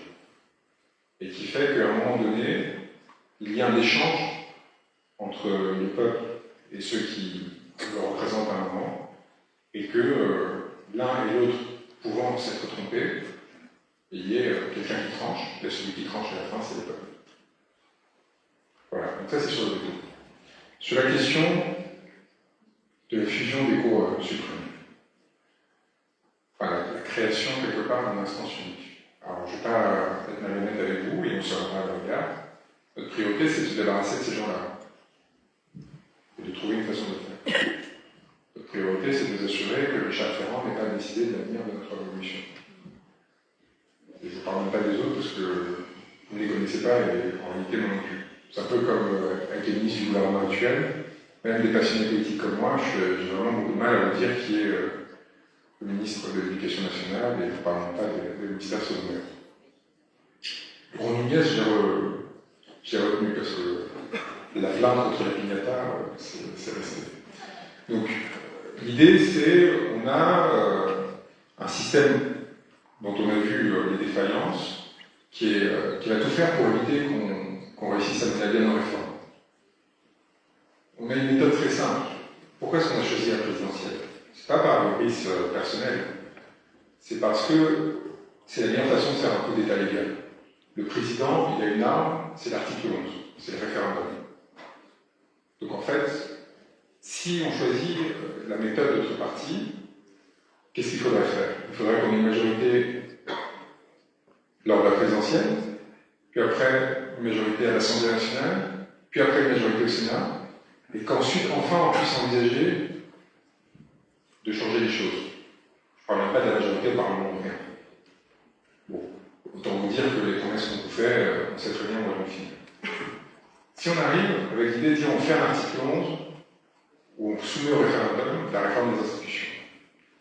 Et qui fait qu'à un moment donné, il y a un échange entre le peuple et ceux qui le représentent à un moment, et que l'un et l'autre pouvant s'être trompés, il y ait quelqu'un qui tranche, et celui qui tranche à la fin, c'est le peuple. Voilà, donc ça c'est sur le veto. Sur la question de la fusion des cours suprêmes, enfin, la création quelque part d'une instance unique. Alors je ne vais pas être malhonnête avec vous, et on sera pas à la regard. Notre priorité c'est de se débarrasser de ces gens-là, et de trouver une façon de faire. Notre priorité c'est de nous assurer que Richard Ferrand n'ait pas décidé de l'avenir de notre révolution. Et je ne parle même pas des autres parce que vous ne les connaissez pas et en réalité moi non plus. C'est un peu comme avec les ministres du gouvernement actuel, même des passionnés politiques comme moi, j'ai vraiment beaucoup de mal à vous dire qui est le ministre de l'Éducation nationale et ne parlons pas des ministères secondaires. Pour Nunez, j'ai retenu parce que la plainte contre la pignata, c'est resté. Donc l'idée c'est, on a un système dont on a vu les défaillances, qui va tout faire pour éviter qu'on réussisse à mener à bien nos réformes. On a une méthode très simple. Pourquoi est-ce qu'on a choisi la présidentielle? C'est pas par caprice personnel, c'est parce que c'est la meilleure façon de faire un coup d'état légal. Le président, il a une arme, c'est l'article 11, c'est le référendum. Donc en fait, si on choisit la méthode de notre parti, qu'est-ce qu'il faudrait faire? Il faudrait qu'on ait une majorité lors de la présidentielle, puis après une majorité à l'Assemblée nationale, puis après une majorité au Sénat, et qu'ensuite, enfin, on puisse envisager de changer les choses. Je ne parle même pas de la majorité au Parlement européen. Bon, autant vous dire que les promesses qu'on vous fait, on sait très bien où elles vont finir. Si on arrive avec l'idée de dire on fait un article 11, où on soumet au référendum la réforme des institutions,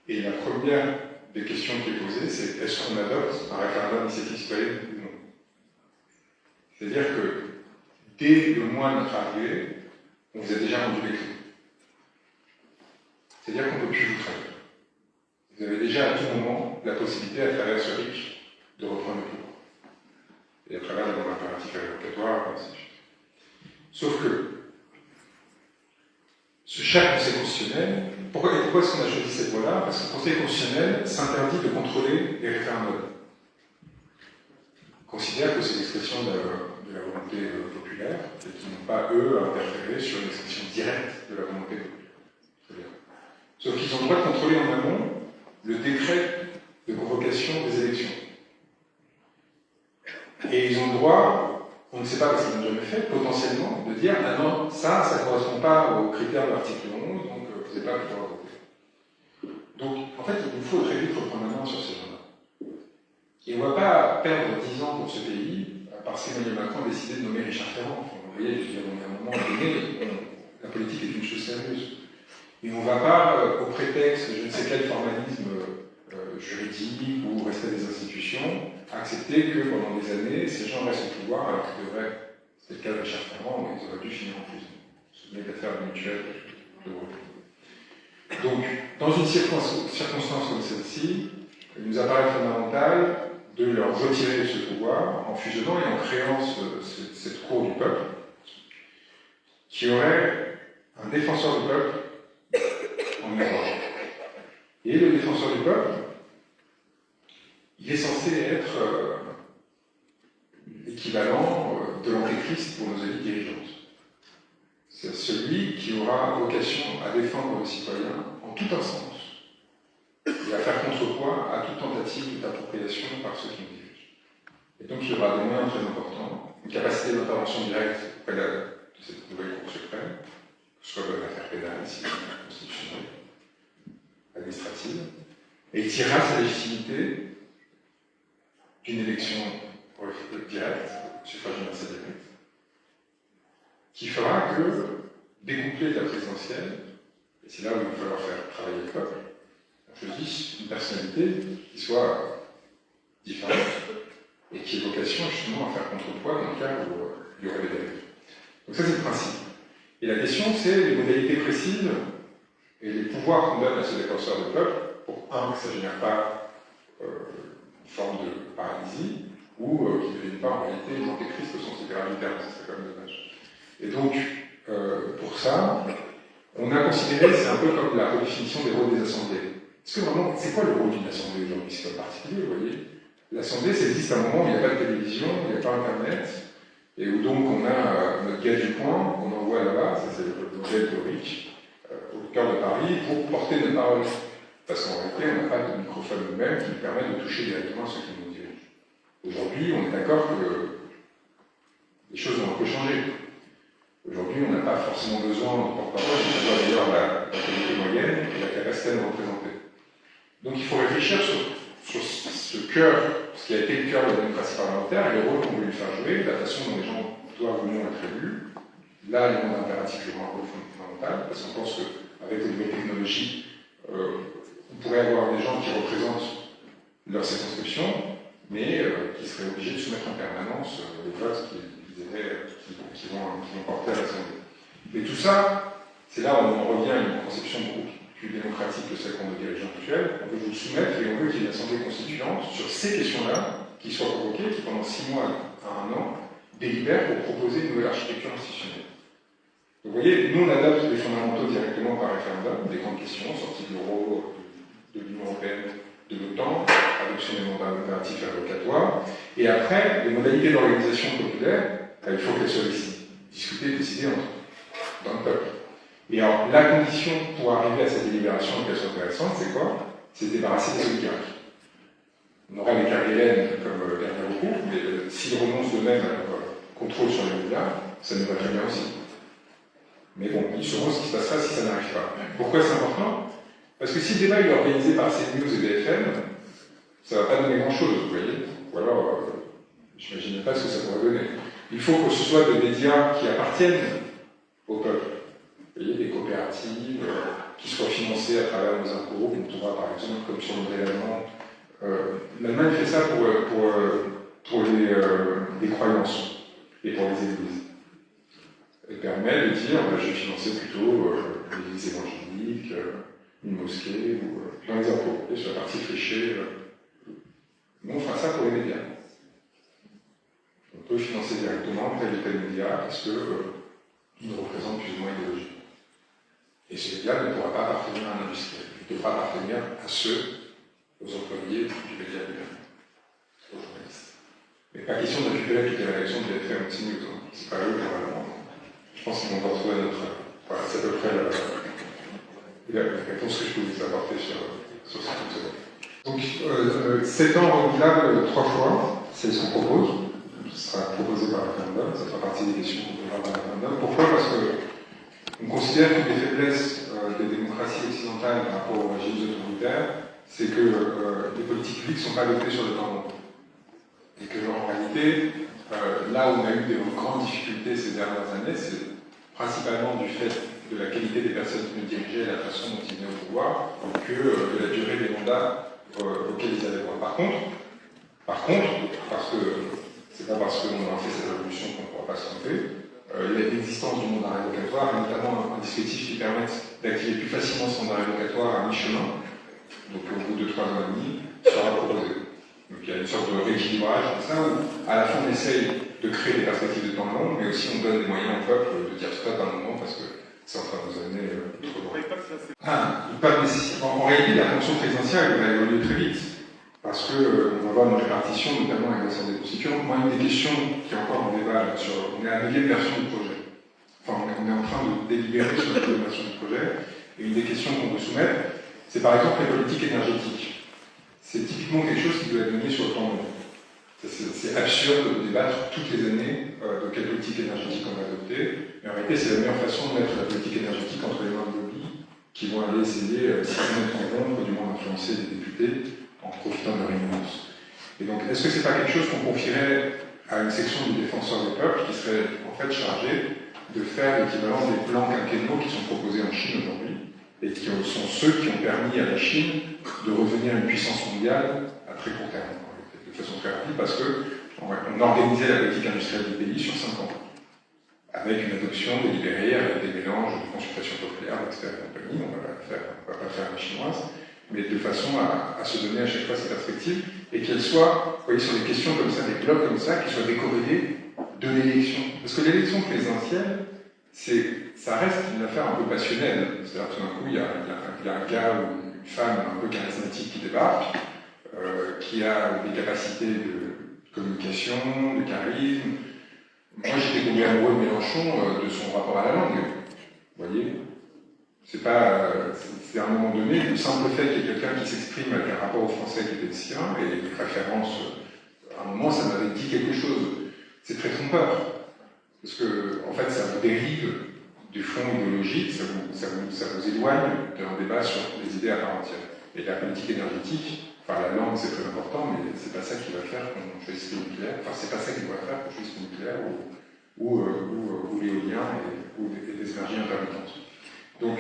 et la première des questions qui est posée, c'est est-ce qu'on adopte un référendum d'initiative citoyenne ou non? C'est-à-dire que dès le mois de notre arrivée, on vous a déjà rendu les clés. C'est-à-dire qu'on ne peut plus vous trahir. Vous avez déjà à tout moment la possibilité, à travers ce RIC, de reprendre le pouvoir. Et à travers la loi impérative révocatoire, et ainsi de suite. Sauf que ce cher Conseil constitutionnel, pourquoi est-ce qu'on a choisi cette voie-là? Parce que le Conseil constitutionnel s'interdit de contrôler les référendums. Il considère que c'est l'expression de la volonté populaire et qu'ils n'ont pas, eux, à interférer sur l'expression directe de la volonté populaire. Très bien. Sauf qu'ils ont le droit de contrôler en amont le décret de convocation des élections. Et ils ont le droit, on ne sait pas parce qu'ils n'ont jamais fait, potentiellement, de dire ah non, ça ne correspond pas aux critères de l'article 11, donc vous n'avez pas pu pouvoir voter. Donc, en fait, il nous faut très vite reprendre la main sur ces gens-là. Et on ne va pas perdre 10 ans pour ce pays parce qu'Emmanuel Macron a décidé de nommer Richard Ferrand. Enfin, vous voyez, je veux dire, à un moment donné, la politique est une chose sérieuse. Et on ne va pas, au prétexte de je ne sais quel formalisme juridique ou respect des institutions, accepter que pendant des années, ces gens restent au pouvoir alors qu'ils devraient, c'était le cas de Richard Ferrand, mais ils auraient dû finir en prison. Ce n'est l'affaire mutuelle de Gaulle. Donc, dans une circonstance comme celle-ci, il nous apparaît fondamental de leur retirer ce pouvoir en fusionnant et en créant cette cour du peuple qui aurait un défenseur du peuple en miroir. Et le défenseur du peuple, il est censé être l'équivalent de l'antéchrist pour nos élites dirigeantes. C'est celui qui aura vocation à défendre les citoyens en toute instance et à faire contrepoids à toute tentative d'appropriation par ceux qui nous dirigent. Et donc il y aura des moyens très importants, une capacité d'intervention directe auprès de cette nouvelle Cour suprême, que ce soit dans l'affaire pénale, civile, constitutionnelle, administrative, et il tirera sa légitimité d'une élection directe, suffrage universel direct, qui fera que, découplé de la présidentielle, et c'est là où il va falloir faire travailler le peuple, on choisit une personnalité qui soit différente, et qui ait vocation justement à faire contrepoids dans le cas où il y aurait des dérives. Donc ça, c'est le principe. Et la question, c'est les modalités précises et les pouvoirs qu'on donne à ce défenseur de peuple pour, un, que ça ne génère pas une forme de paralysie, ou qui ne devienne pas en réalité une antéchrist au sens littéral du terme, ça serait quand même dommage. Et donc, pour ça, on a considéré, c'est un peu comme la redéfinition des rôles des assemblées. Est-ce que vraiment, c'est quoi le rôle d'une assemblée aujourd'hui? C'est pas particulier, vous voyez. L'assemblée, ça existe à un moment où il n'y a pas de télévision, il n'y a pas Internet, et où donc on a notre gars du coin, qu'on envoie là-bas, ça c'est le modèle théorique, au cœur de Paris, pour porter notre parole. Parce qu'en réalité, on n'a pas de microphone nous-mêmes qui nous permet de toucher directement ceux qui nous dirigent. Aujourd'hui, on est d'accord que les choses ont un peu changé. Aujourd'hui, on n'a pas forcément besoin de porte-parole, on voit d'ailleurs la qualité moyenne et la capacité à nous représenter. Donc il faut réfléchir sur ce cœur, ce qui a été le cœur de la démocratie parlementaire, et le rôle qu'on veut lui faire jouer, la façon dont les gens doivent ou non être élus. Là, les mondes impératifs jouent un rôle fondamental, parce qu'on pense qu'avec les nouvelles technologies, on pourrait avoir des gens qui représentent leur circonscription, mais qui seraient obligés de soumettre en permanence les votes qui vont porter à l'Assemblée. Mais tout ça, c'est là où on en revient à une conception beaucoup plus démocratique que celle qu'on a dirigeants actuels. On veut vous soumettre et on veut qu'il y ait une Assemblée constituante sur ces questions-là qui soient convoquées, qui pendant 6 mois à 1 an délibèrent pour proposer une nouvelle architecture institutionnelle. Donc vous voyez, nous on adopte les fondamentaux directement par référendum, des grandes questions, sortie de l'euro, de l'Union européenne, de l'OTAN, adoption des mandats impératifs et revocatoires, et après, les modalités d'organisation populaire, il faut qu'elles soient discutées et décidées dans le peuple. Et alors, la condition pour arriver à cette délibération et qu'elle soit intéressante, c'est quoi? C'est de débarrasser des oligarques. On aurait les Kerguelen comme dernier recours, mais s'ils renoncent d'eux-mêmes à leur contrôle sur les oligarques, ça ne va très bien aussi. Mais bon, ils sauront ce qui se passera si ça n'arrive pas. Pourquoi c'est important? Parce que si le débat est organisé par CNews et BFM, ça ne va pas donner grand-chose, vous voyez. Ou alors, je n'imagine pas ce que ça pourrait donner. Il faut que ce soit des médias qui appartiennent au peuple. Vous voyez, des coopératives qui soient financées à travers nos impôts, on trouvera par exemple comme sur le modèle allemand. L'Allemagne fait ça pour les croyances et pour les églises. Elle permet de dire, je vais financer plutôt l'église évangélique, une mosquée, ou dans les impôts, et sur la partie fléchée. Nous, on fera ça pour les médias. On peut financer directement tel ou tel média parce qu'il représente plus ou moins idéologie. Et ce média ne pourra pas appartenir à un industriel. Il devra appartenir à aux employés du média lui-même, aux journalistes. Mais pas question de récupérer toutes les rédactions de BFM ou CNews. C'est pas eux, normalement. Je pense qu'ils vont pas retrouver notre. Voilà, c'est à peu près la réponse que je peux vous apporter sur cette question. Donc, 7 ans renouvelables 3 fois, c'est ce qu'on propose. Ce sera proposé par référendum, ça fera partie des questions qu'on posera par référendum. Pourquoi? Parce qu'on considère que les faiblesses des démocraties occidentales par rapport aux régimes autoritaires, c'est que les politiques publiques ne sont pas adoptées sur le temps long. Et que, en réalité, là où on a eu des grandes difficultés ces dernières années, c'est principalement du fait de la qualité des personnes qui nous dirigeaient et la façon dont ils venaient au pouvoir, que de la durée des mandats auxquels ils avaient droit. Par contre, parce que c'est pas parce qu'on a fait cette révolution qu'on ne pourra pas se tromper, l'existence du mandat révocatoire, et notamment un dispositif qui permette d'activer plus facilement ce mandat révocatoire à mi-chemin, donc au bout de 3 ans et demi, sera proposé. Donc il y a une sorte de rééquilibrage comme ça, où à la fin on essaye de créer des perspectives de temps long, mais aussi on donne des moyens au peuple de dire stop à un moment parce que c'est en train de nous amener trop loin. En réalité, la fonction présidentielle va évoluer très vite, parce qu'on va avoir une répartition, notamment avec l'Assemblée constituante. Moi, une des questions qui est encore en débat, on est à la 9e version du projet. Enfin, on est en train de délibérer sur la 9e version du projet, et une des questions qu'on veut soumettre, c'est par exemple les politiques énergétiques. C'est typiquement quelque chose qui doit être mené sur le temps long. C'est absurde de débattre toutes les années de quelle politique énergétique on va adopter, mais en réalité, c'est la meilleure façon de mettre la politique énergétique entre les mains de lobbies qui vont aller essayer, si ils mettent en compte, du moins influencer les députés en profitant de leur imminence. Et donc, est-ce que c'est pas quelque chose qu'on confierait à une section du défenseur des peuples qui serait en fait chargée de faire l'équivalent des plans quinquennaux qui sont proposés en Chine aujourd'hui et qui sont ceux qui ont permis à la Chine de revenir une puissance mondiale à très court terme, de façon très rapide, parce que on organisait la politique industrielle du pays sur 5 ans, avec une adoption délibérée, avec des mélanges de consultation populaire, d'experts et compagnie, on va pas faire la chinoise, mais de façon à se donner à chaque fois ces perspectives, et qu'elles soient, vous voyez, sur des questions comme ça, des blocs comme ça, qui soient décorrélés de l'élection. Parce que l'élection présidentielle, ça reste une affaire un peu passionnelle. C'est-à-dire que tout d'un coup, il y a un gars ou une femme un peu charismatique qui débarque, qui a des capacités de communication, de charisme. Moi, j'étais tombé amoureux de Mélenchon, de son rapport à la langue. Vous voyez, c'est à un moment donné, le simple fait qu'il y ait quelqu'un qui s'exprime avec un rapport au français qui était le sien, et une référence, à un moment, ça m'avait dit quelque chose. C'est très trompeur. Parce que, en fait, ça vous dérive du fond idéologique, ça vous éloigne d'un débat sur les idées à part entière. Et la politique énergétique, enfin la langue c'est très important, mais c'est pas ça qui va faire qu'on choisisse le nucléaire, enfin c'est pas ça qui doit faire qu'on choisisse le nucléaire ou l'éolien ou des énergies intermittentes. Donc,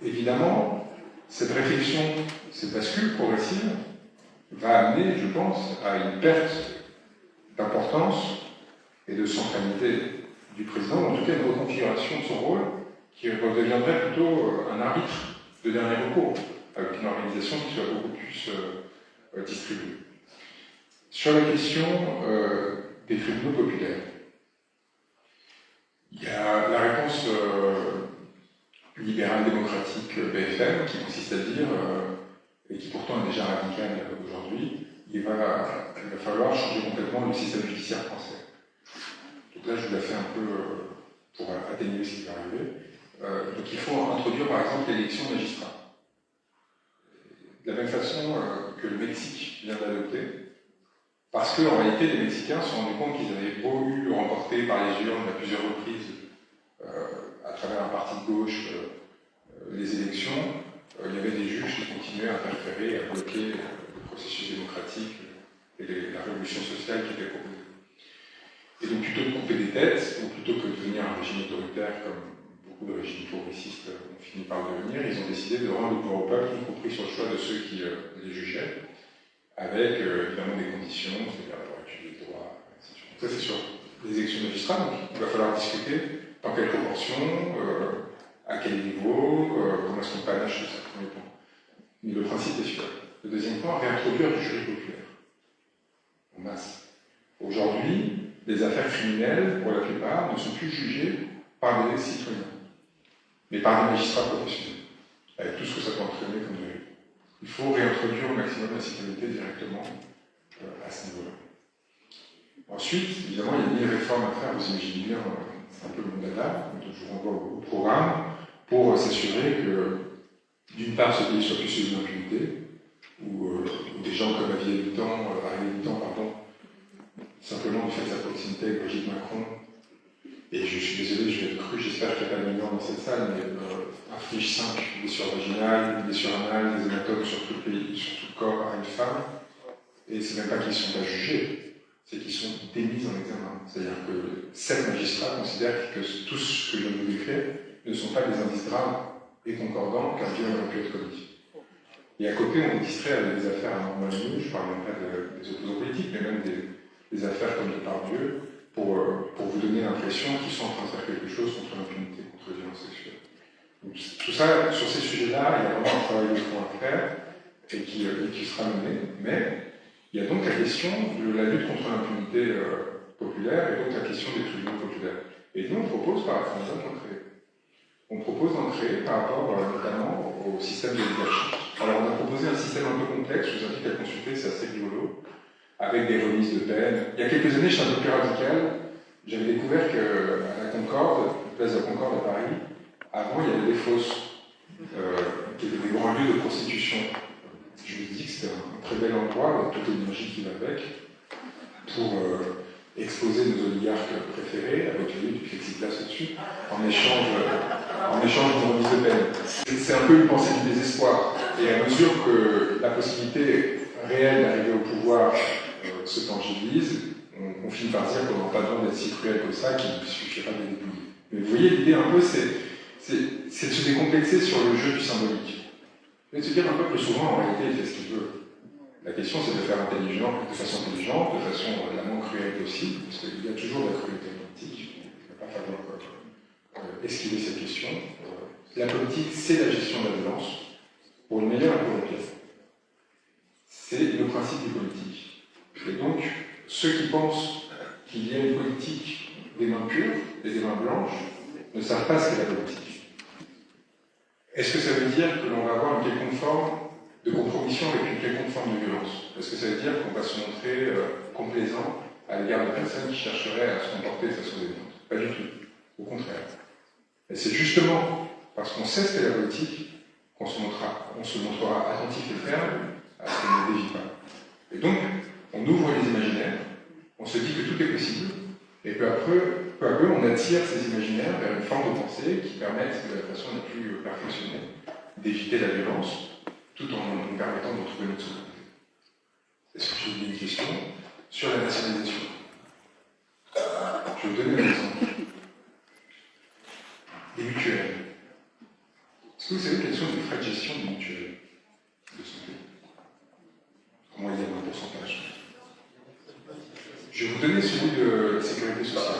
évidemment, cette réflexion, cette bascule progressive va amener, je pense, à une perte d'importance et de centralité du président, ou en tout cas une reconfiguration de son rôle qui redeviendrait plutôt un arbitre de dernier recours, avec une organisation qui soit beaucoup plus distribuée. Sur la question des tribunaux populaires, il y a la réponse libérale démocratique BFM qui consiste à dire, et qui pourtant est déjà radicale aujourd'hui, il va falloir changer complètement le système judiciaire français. Donc là, je vous la fais un peu pour atténuer ce qui va arriver. Donc il faut introduire par exemple l'élection de magistrats. De la même façon que le Mexique vient d'adopter, parce qu'en réalité, les Mexicains se sont rendus compte qu'ils avaient beau eu remporté par les urnes à plusieurs reprises, à travers un parti de gauche, les élections, il y avait des juges qui continuaient à interférer, à bloquer le processus démocratique et la révolution sociale qui était proposée. Et donc plutôt que de couper des têtes, ou plutôt que de devenir un régime autoritaire comme beaucoup de régimes progressistes ont fini par le devenir, ils ont décidé de rendre le pouvoir au peuple, y compris sur le choix de ceux qui les jugeaient, avec évidemment des conditions, c'est-à-dire d'avoir étudié le droit, etc. Donc ça c'est sur les élections de magistrats, donc il va falloir discuter dans quelle proportion, à quel niveau, comment est-ce qu'on panache de ce premier point. Mais le principe est sûr. Le deuxième point, réintroduire du jury populaire en masse. Aujourd'hui, les affaires criminelles, pour la plupart, ne sont plus jugées par des citoyens, mais par des magistrats professionnels, avec tout ce que ça peut entraîner comme dérive. Il faut réintroduire au maximum la citoyenneté directement à ce niveau-là. Ensuite, évidemment, il y a 1000 réformes à faire, vous imaginez bien, c'est un peu le dada, donc je vous renvoie au programme, pour s'assurer que, d'une part, ce pays soit plus sous une impunité, où des gens comme Ariel Mittan, simplement du fait de sa proximité avec Brigitte Macron, et je suis désolé, je vais être cru, j'espère qu'il n'y a pas de millions dans cette salle, mais inflige 5 blessures vaginales, blessures anales, des hématomes sur tout le pays, sur tout le corps à une femme, et c'est même pas qu'ils ne sont pas jugés, c'est qu'ils sont démis en examen. C'est-à-dire que 7 magistrats considèrent que tous ce que je viens de vous décrire ne sont pas des indices graves et concordants qu'un viol aurait pu être commis. Et à côté, on est distrait avec des affaires anormales, je ne parle même pas des opposants politiques, mais même des affaires comme Depardieu, pour vous donner l'impression qu'ils sont en train de faire quelque chose contre l'impunité, contre les violences sexuelles. Donc, tout ça, sur ces sujets-là, il y a vraiment un travail de fond à faire et qui sera mené, mais il y a donc la question de la lutte contre l'impunité populaire et donc la question des tribunaux populaires. Et nous, on propose par la Fondation d'en créer. On propose d'en créer par rapport notamment au système de leadership. Alors, on a proposé un système un peu complexe, je vous invite à consulter, c'est assez rigolo, avec des remises de peine. Il y a quelques années, j'étais un peu plus radical. J'avais découvert qu'à la Concorde, place de la Concorde à Paris, avant, il y avait des fosses, qui étaient des grands lieux de prostitution. Je me dis que c'était un très bel endroit, avec toute l'énergie qui va avec, pour exposer nos oligarques préférés, avec du plexiglas au-dessus, en échange de remises de peine. C'est un peu une pensée du désespoir. Et à mesure que la possibilité réelle d'arriver au pouvoir se tangibilise, on finit par dire qu'on n'a pas besoin d'être si cruel que ça, qu'il ne suffira de les dépouiller. Mais vous voyez, l'idée un peu, c'est de se décomplexer sur le jeu du symbolique. Et de se dire un peu que souvent, en réalité, il fait ce qu'il veut. La question, c'est de le faire de façon intelligente, de façon la moins cruelle possible, parce qu'il y a toujours de la cruauté politique. Il ne va pas falloir esquiver cette question. La politique, c'est la gestion de la violence, pour le meilleur et pour le pire. C'est le principe du politique. Et donc, ceux qui pensent qu'il y a une politique des mains pures et des mains blanches ne savent pas ce qu'est la politique. Est-ce que ça veut dire que l'on va avoir une quelconque forme de compromission avec une quelconque forme de violence? Est-ce que ça veut dire qu'on va se montrer complaisant à l'égard de personnes qui chercheraient à se comporter de façon déviante? Pas du tout. Au contraire. Et c'est justement parce qu'on sait ce qu'est la politique qu'on se montrera attentif et ferme à ce qu'elle ne dévie pas. Et donc, on ouvre les imaginaires, on se dit que tout est possible, et peu à peu, on attire ces imaginaires vers une forme de pensée qui permette, de la façon la plus perfectionnée, d'éviter la violence, tout en nous permettant de retrouver notre souveraineté. Est-ce que j'ai oublié une question sur la nationalisation? Je vais vous donner un exemple. Les mutuelles. Est-ce que vous savez quels sont les frais de gestion des mutuelles de santé? En moyenne, un pourcentage. Je vais vous donner celui de la sécurité sociale.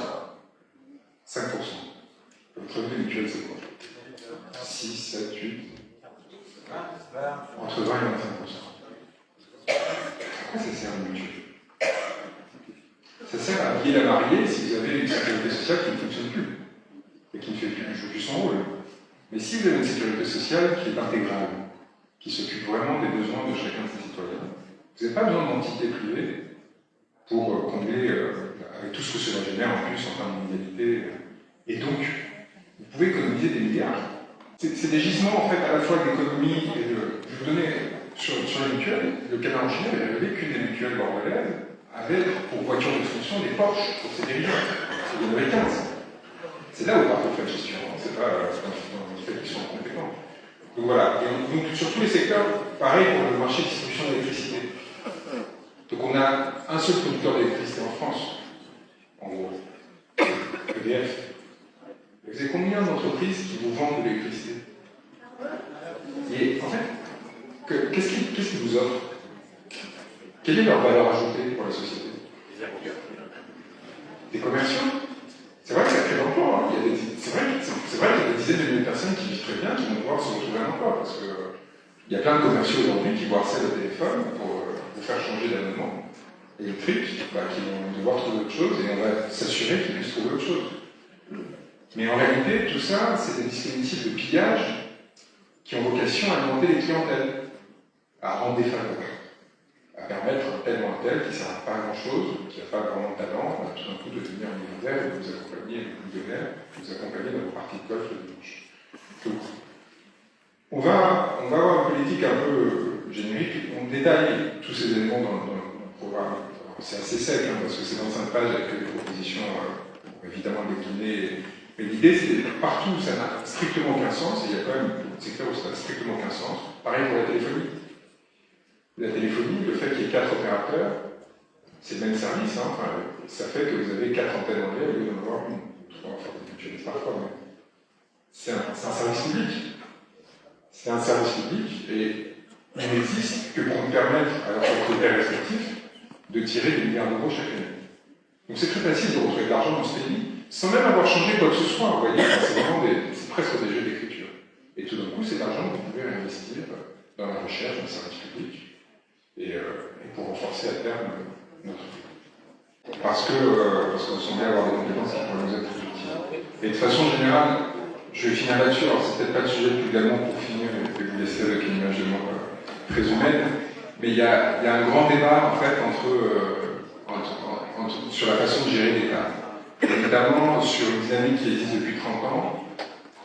5%. Votre revenu mutuel, c'est quoi? 6, 7, 8. Entre 20 et 25%. Pourquoi ça sert une mutuelle? Ça sert à habiller la mariée si vous avez une sécurité sociale qui ne fonctionne plus et qui ne fait plus son rôle. Mais si vous avez une sécurité sociale qui est intégrale, qui s'occupe vraiment des besoins de chacun de ses citoyens, vous n'avez pas besoin d'entité privée pour combler avec tout ce que cela génère en plus en termes d'inégalité. Et donc, vous pouvez économiser des milliards. C'est des gisements en fait à la fois d'économie et de. Je vais vous donner sur les mutuelles, le Canard enchaîné avait révélé qu'une des mutuelles bordelaises avait pour voiture de fonction des Porsche pour ses dirigeants. Il y en avait 15. C'est là où part le fait de gestion, c'est pas un fait qu'ils sont compétents. Donc voilà, et donc sur tous les secteurs, pareil pour le marché de distribution d'électricité. Donc on a un seul producteur d'électricité en France, en gros, EDF. Vous avez combien d'entreprises qui vous vendent de l'électricité? Et en fait, qu'est-ce qu'ils vous offrent? Quelle est leur valeur ajoutée pour la société? Des commerciaux? C'est vrai que ça crée l'emploi. Hein. C'est vrai qu'il y a des dizaines de milliers de personnes qui vivent très bien, qui vont pouvoir se retrouver un emploi. Parce qu'il y a plein de commerciaux aujourd'hui qui vous harcèlent au téléphone pour vous faire changer d'abonnement électrique, qui vont devoir trouver autre chose et on va s'assurer qu'ils puissent trouver autre chose. Mais en réalité, tout ça, c'est des dispositifs de pillage qui ont vocation à alimenter les clientèles, à rendre des faveurs, à permettre un tel ou un tel qui ne sert pas à grand-chose, qui n'a pas vraiment de talent, tout d'un coup de devenir milliardaire et de vous accompagner, vous accompagner dans vos parties de golf le dimanche. Donc, on va avoir une politique un peu générique, on détaille tous ces éléments dans le programme. C'est assez sec, hein, parce que c'est dans 5 pages avec des propositions évidemment déclinées. Mais l'idée, c'est que partout où ça n'a strictement aucun sens, et il y a quand même beaucoup de secteurs où ça n'a strictement aucun sens, pareil pour la téléphonie. La téléphonie, le fait qu'il y ait 4 opérateurs, c'est le même service, hein, ça fait que vous avez 4 antennes en l'air au lieu d'en avoir une, 3, enfin, j'utilise parfois, mais c'est un service public. C'est un service public, et il n'existe que pour nous permettre, à leurs propriétaires respectifs, de tirer des milliards d'euros chaque année. Donc c'est très facile de retrouver de l'argent dans ce pays, sans même avoir changé quoi que ce soit, vous voyez, c'est presque des jeux d'écriture. Et tout d'un coup, c'est de l'argent que vous pouvez réinvestir dans la recherche, dans le service public, et pour renforcer à terme notre pays. Parce que vous semblez avoir des compétences qui pourraient nous être très utiles. Et de façon générale, je vais finir là-dessus, alors c'est peut-être pas le sujet le plus gagnant pour finir, et vous laisser avec une image de moi très humaine, mais il y a un grand débat en fait sur la façon de gérer l'État. Et notamment sur une dynamique qui existe depuis 30 ans,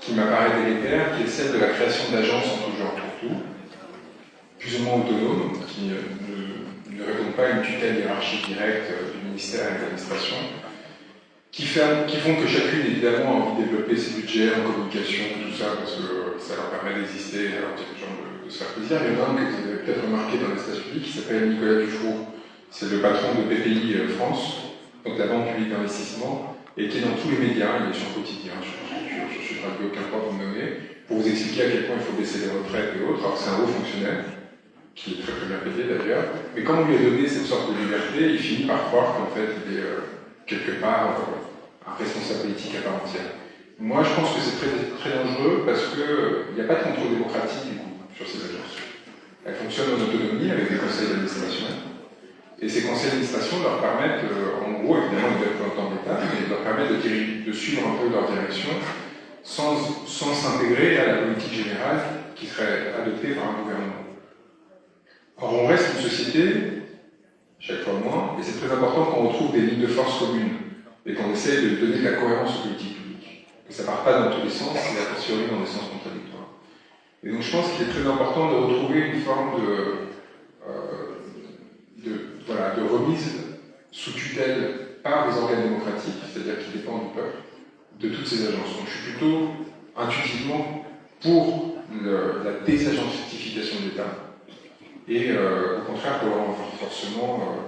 qui m'apparaît délétère, qui est celle de la création d'agences en tout genre pour tout, plus ou moins autonomes, qui ne répondent pas à une tutelle hiérarchique directe du ministère et de l'administration, qui font que chacune évidemment a envie de développer ses budgets en communication, tout ça, parce que ça leur permet d'exister, alors des gens de se faire plaisir. Il y en a un que vous avez peut-être remarqué dans l'espace public, qui s'appelle Nicolas Dufour. C'est le patron de BPI France, donc la Banque publique d'investissement, et qui est dans tous les médias, il est sur Quotidien, sur Culture, sur Sud Radio, aucun point vous me nommer, pour vous expliquer à quel point il faut baisser les retraites et autres, alors que c'est un haut fonctionnaire. qui est très très bien payé d'ailleurs, mais quand on lui a donné cette sorte de liberté, il finit par croire qu'en fait il est quelque part un responsable politique à part entière. Moi je pense que c'est très, très dangereux parce qu'il n'y a pas de contrôle démocratique du coup sur ces agences. Elles fonctionnent en autonomie avec des conseils d'administration, et ces conseils d'administration leur permettent, en gros évidemment ils doivent être dans l'État, mais ils leur permettent de suivre un peu leur direction sans s'intégrer à la politique générale qui serait adoptée par un gouvernement. Or, on reste une société, chaque fois moins, et c'est très important qu'on retrouve des lignes de force communes et qu'on essaie de donner de la cohérence aux politiques publiques. Que ça ne part pas dans tous les sens, et a fortiori dans des sens contradictoires. Et donc je pense qu'il est très important de retrouver une forme de remise sous tutelle par des organes démocratiques, c'est-à-dire qui dépendent du peuple, de toutes ces agences. Donc je suis plutôt intuitivement pour la désagentification de l'État et au contraire pour le renforcement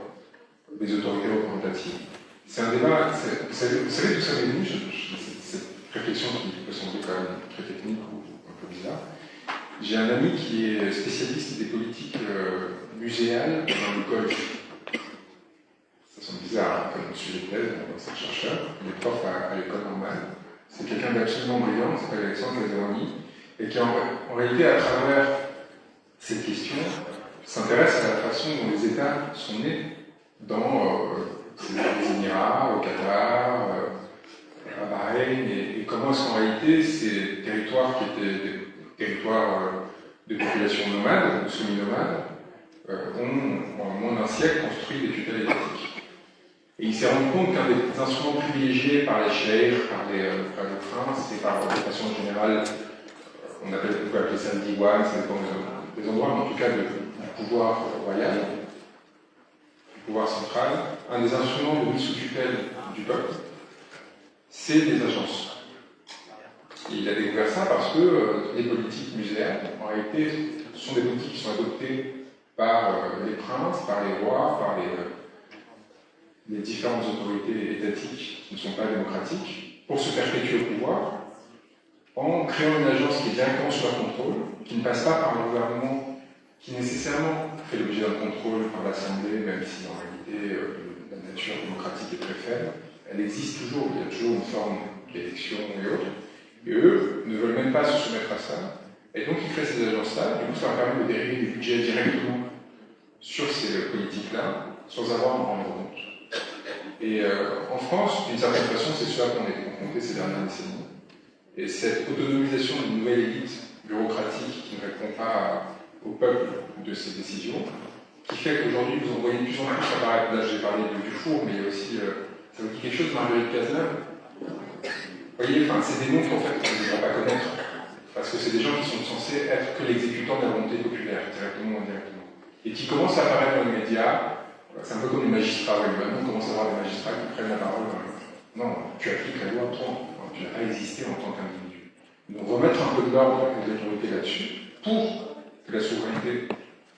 des autorités représentatives. C'est un débat, vous savez d'où ça m'est venu, cette réflexion qui peut sembler quand même très technique ou un peu bizarre. J'ai un ami qui est spécialiste des politiques muséales dans le golf. Ça semble bizarre comme sujet de thèse, c'est un chercheur, il est prof à l'école normale. C'est quelqu'un d'absolument brillant, il s'appelle Alexandre Lazzaroni, et qui en réalité, à travers cette question, s'intéresse à la façon dont les États sont nés dans les Émirats, au Qatar, à Bahreïn, et comment est-ce qu'en réalité ces territoires qui étaient des territoires de population nomade ou semi-nomade ont, en moins d'un siècle, construit des tutelles étatiques. Et il s'est rendu compte qu'un des instruments privilégiés par les cheikhs, par les princes et par de façon générale, on peut appeler ça le diwan, ça dépend des endroits, mais en tout cas du pouvoir royal, du pouvoir central, un des instruments de mise sous tutelle du peuple, c'est les agences. Et il a découvert ça parce que les politiques muséales, en réalité, sont des politiques qui sont adoptées par les princes, par les rois, par les différentes autorités étatiques qui ne sont pas démocratiques, pour se perpétuer au pouvoir, en créant une agence qui est directement sous leur contrôle, qui ne passe pas par le gouvernement, qui nécessairement fait l'objet d'un contrôle par l'Assemblée, même si en réalité la nature démocratique est très faible. Elle existe toujours, il y a toujours une forme d'élection et autres. Et eux ne veulent même pas se soumettre à ça. Et donc ils créent ces agences-là, du coup ça leur permet de dériver des budgets directement sur ces politiques-là, sans avoir à en rendre compte. Et en France, d'une certaine façon, c'est cela qu'on est confronté ces dernières décennies. Et cette autonomisation d'une nouvelle élite bureaucratique qui ne répond pas au peuple de ces décisions, qui fait qu'aujourd'hui vous en voyez de plus en plus apparaître, là j'ai parlé du four, mais il y a aussi, ça vous dit quelque chose, Marguerite Cazeneuve? Vous voyez, c'est des noms qu'en fait on ne devrait pas connaître, parce que c'est des gens qui sont censés être que l'exécutant de la volonté populaire, directement ou indirectement, et qui commencent à apparaître dans les médias. C'est un peu comme les magistrats, maintenant on commence à voir des magistrats qui prennent la parole. Non, tu appliques la loi, toi, tu n'as pas existé en tant qu'individu. Donc remettre un peu de l'ordre avec les autorités là-dessus, pour que la souveraineté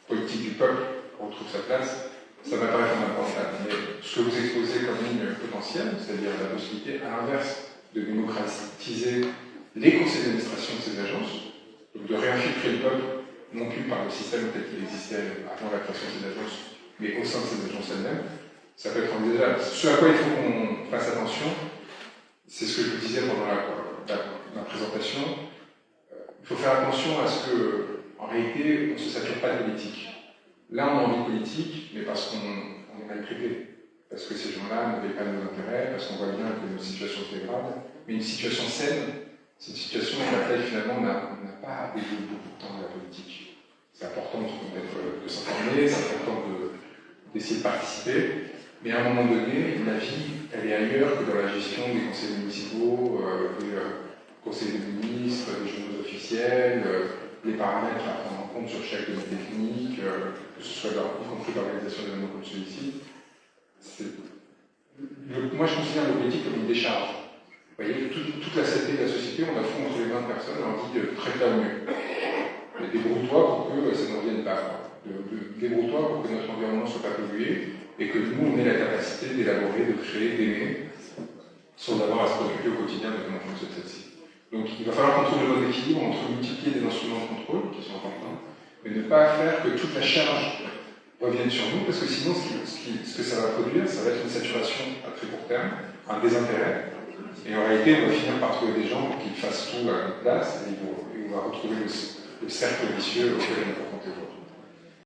politique du peuple retrouve sa place, ça m'apparaît fondamental. Mais ce que vous exposez comme ligne potentielle, c'est-à-dire la possibilité, à l'inverse, de démocratiser les conseils d'administration de ces agences, donc de réinfiltrer le peuple, non plus par le système tel qu'il existait avant la création de ces agences, mais au sein de ces agences elles-mêmes, ça peut être envisageable. Ce à quoi il faut qu'on fasse attention, c'est ce que je vous disais pendant la présentation, il faut faire attention à ce que, en réalité, on ne se sature pas de politique. Là, on a envie de politique, mais parce qu'on est mal traité. Parce que ces gens-là ne veulent pas nos intérêts, parce qu'on voit bien que notre situation se dégrade. Mais une situation saine, c'est une situation dans laquelle finalement on n'a pas dédié beaucoup de temps à la politique. C'est important de s'informer, c'est important d'essayer de participer, mais à un moment donné, la vie, elle est ailleurs que dans la gestion des conseils municipaux, des conseils de ministres, des journaux officiels, les paramètres à prendre en compte sur chaque données technique, que ce soit y compris l'organisation d'événements comme celui-ci. Moi, je considère la politique comme une décharge. Vous voyez, toute la santé de la société, on la fout entre les mains de personnes, on leur dit traite-la au mieux. Mais débrouille-toi pour que ça ne revienne pas. Débrouille-toi pour que notre environnement ne soit pas pollué et que nous, on ait la capacité d'élaborer, de créer, d'aimer, sans avoir à se préoccuper au quotidien de comment fonctionne celle-ci. Donc il va falloir qu'on trouve le bon équilibre entre multiplier des instruments de contrôle, qui sont importants, mais ne pas faire que toute la charge revienne sur nous, parce que sinon, ce que ça va produire, ça va être une saturation à très court terme, un désintérêt, et en réalité, on va finir par trouver des gens pour qu'ils fassent tout à notre place, et on va retrouver le cercle vicieux auquel on est confronté.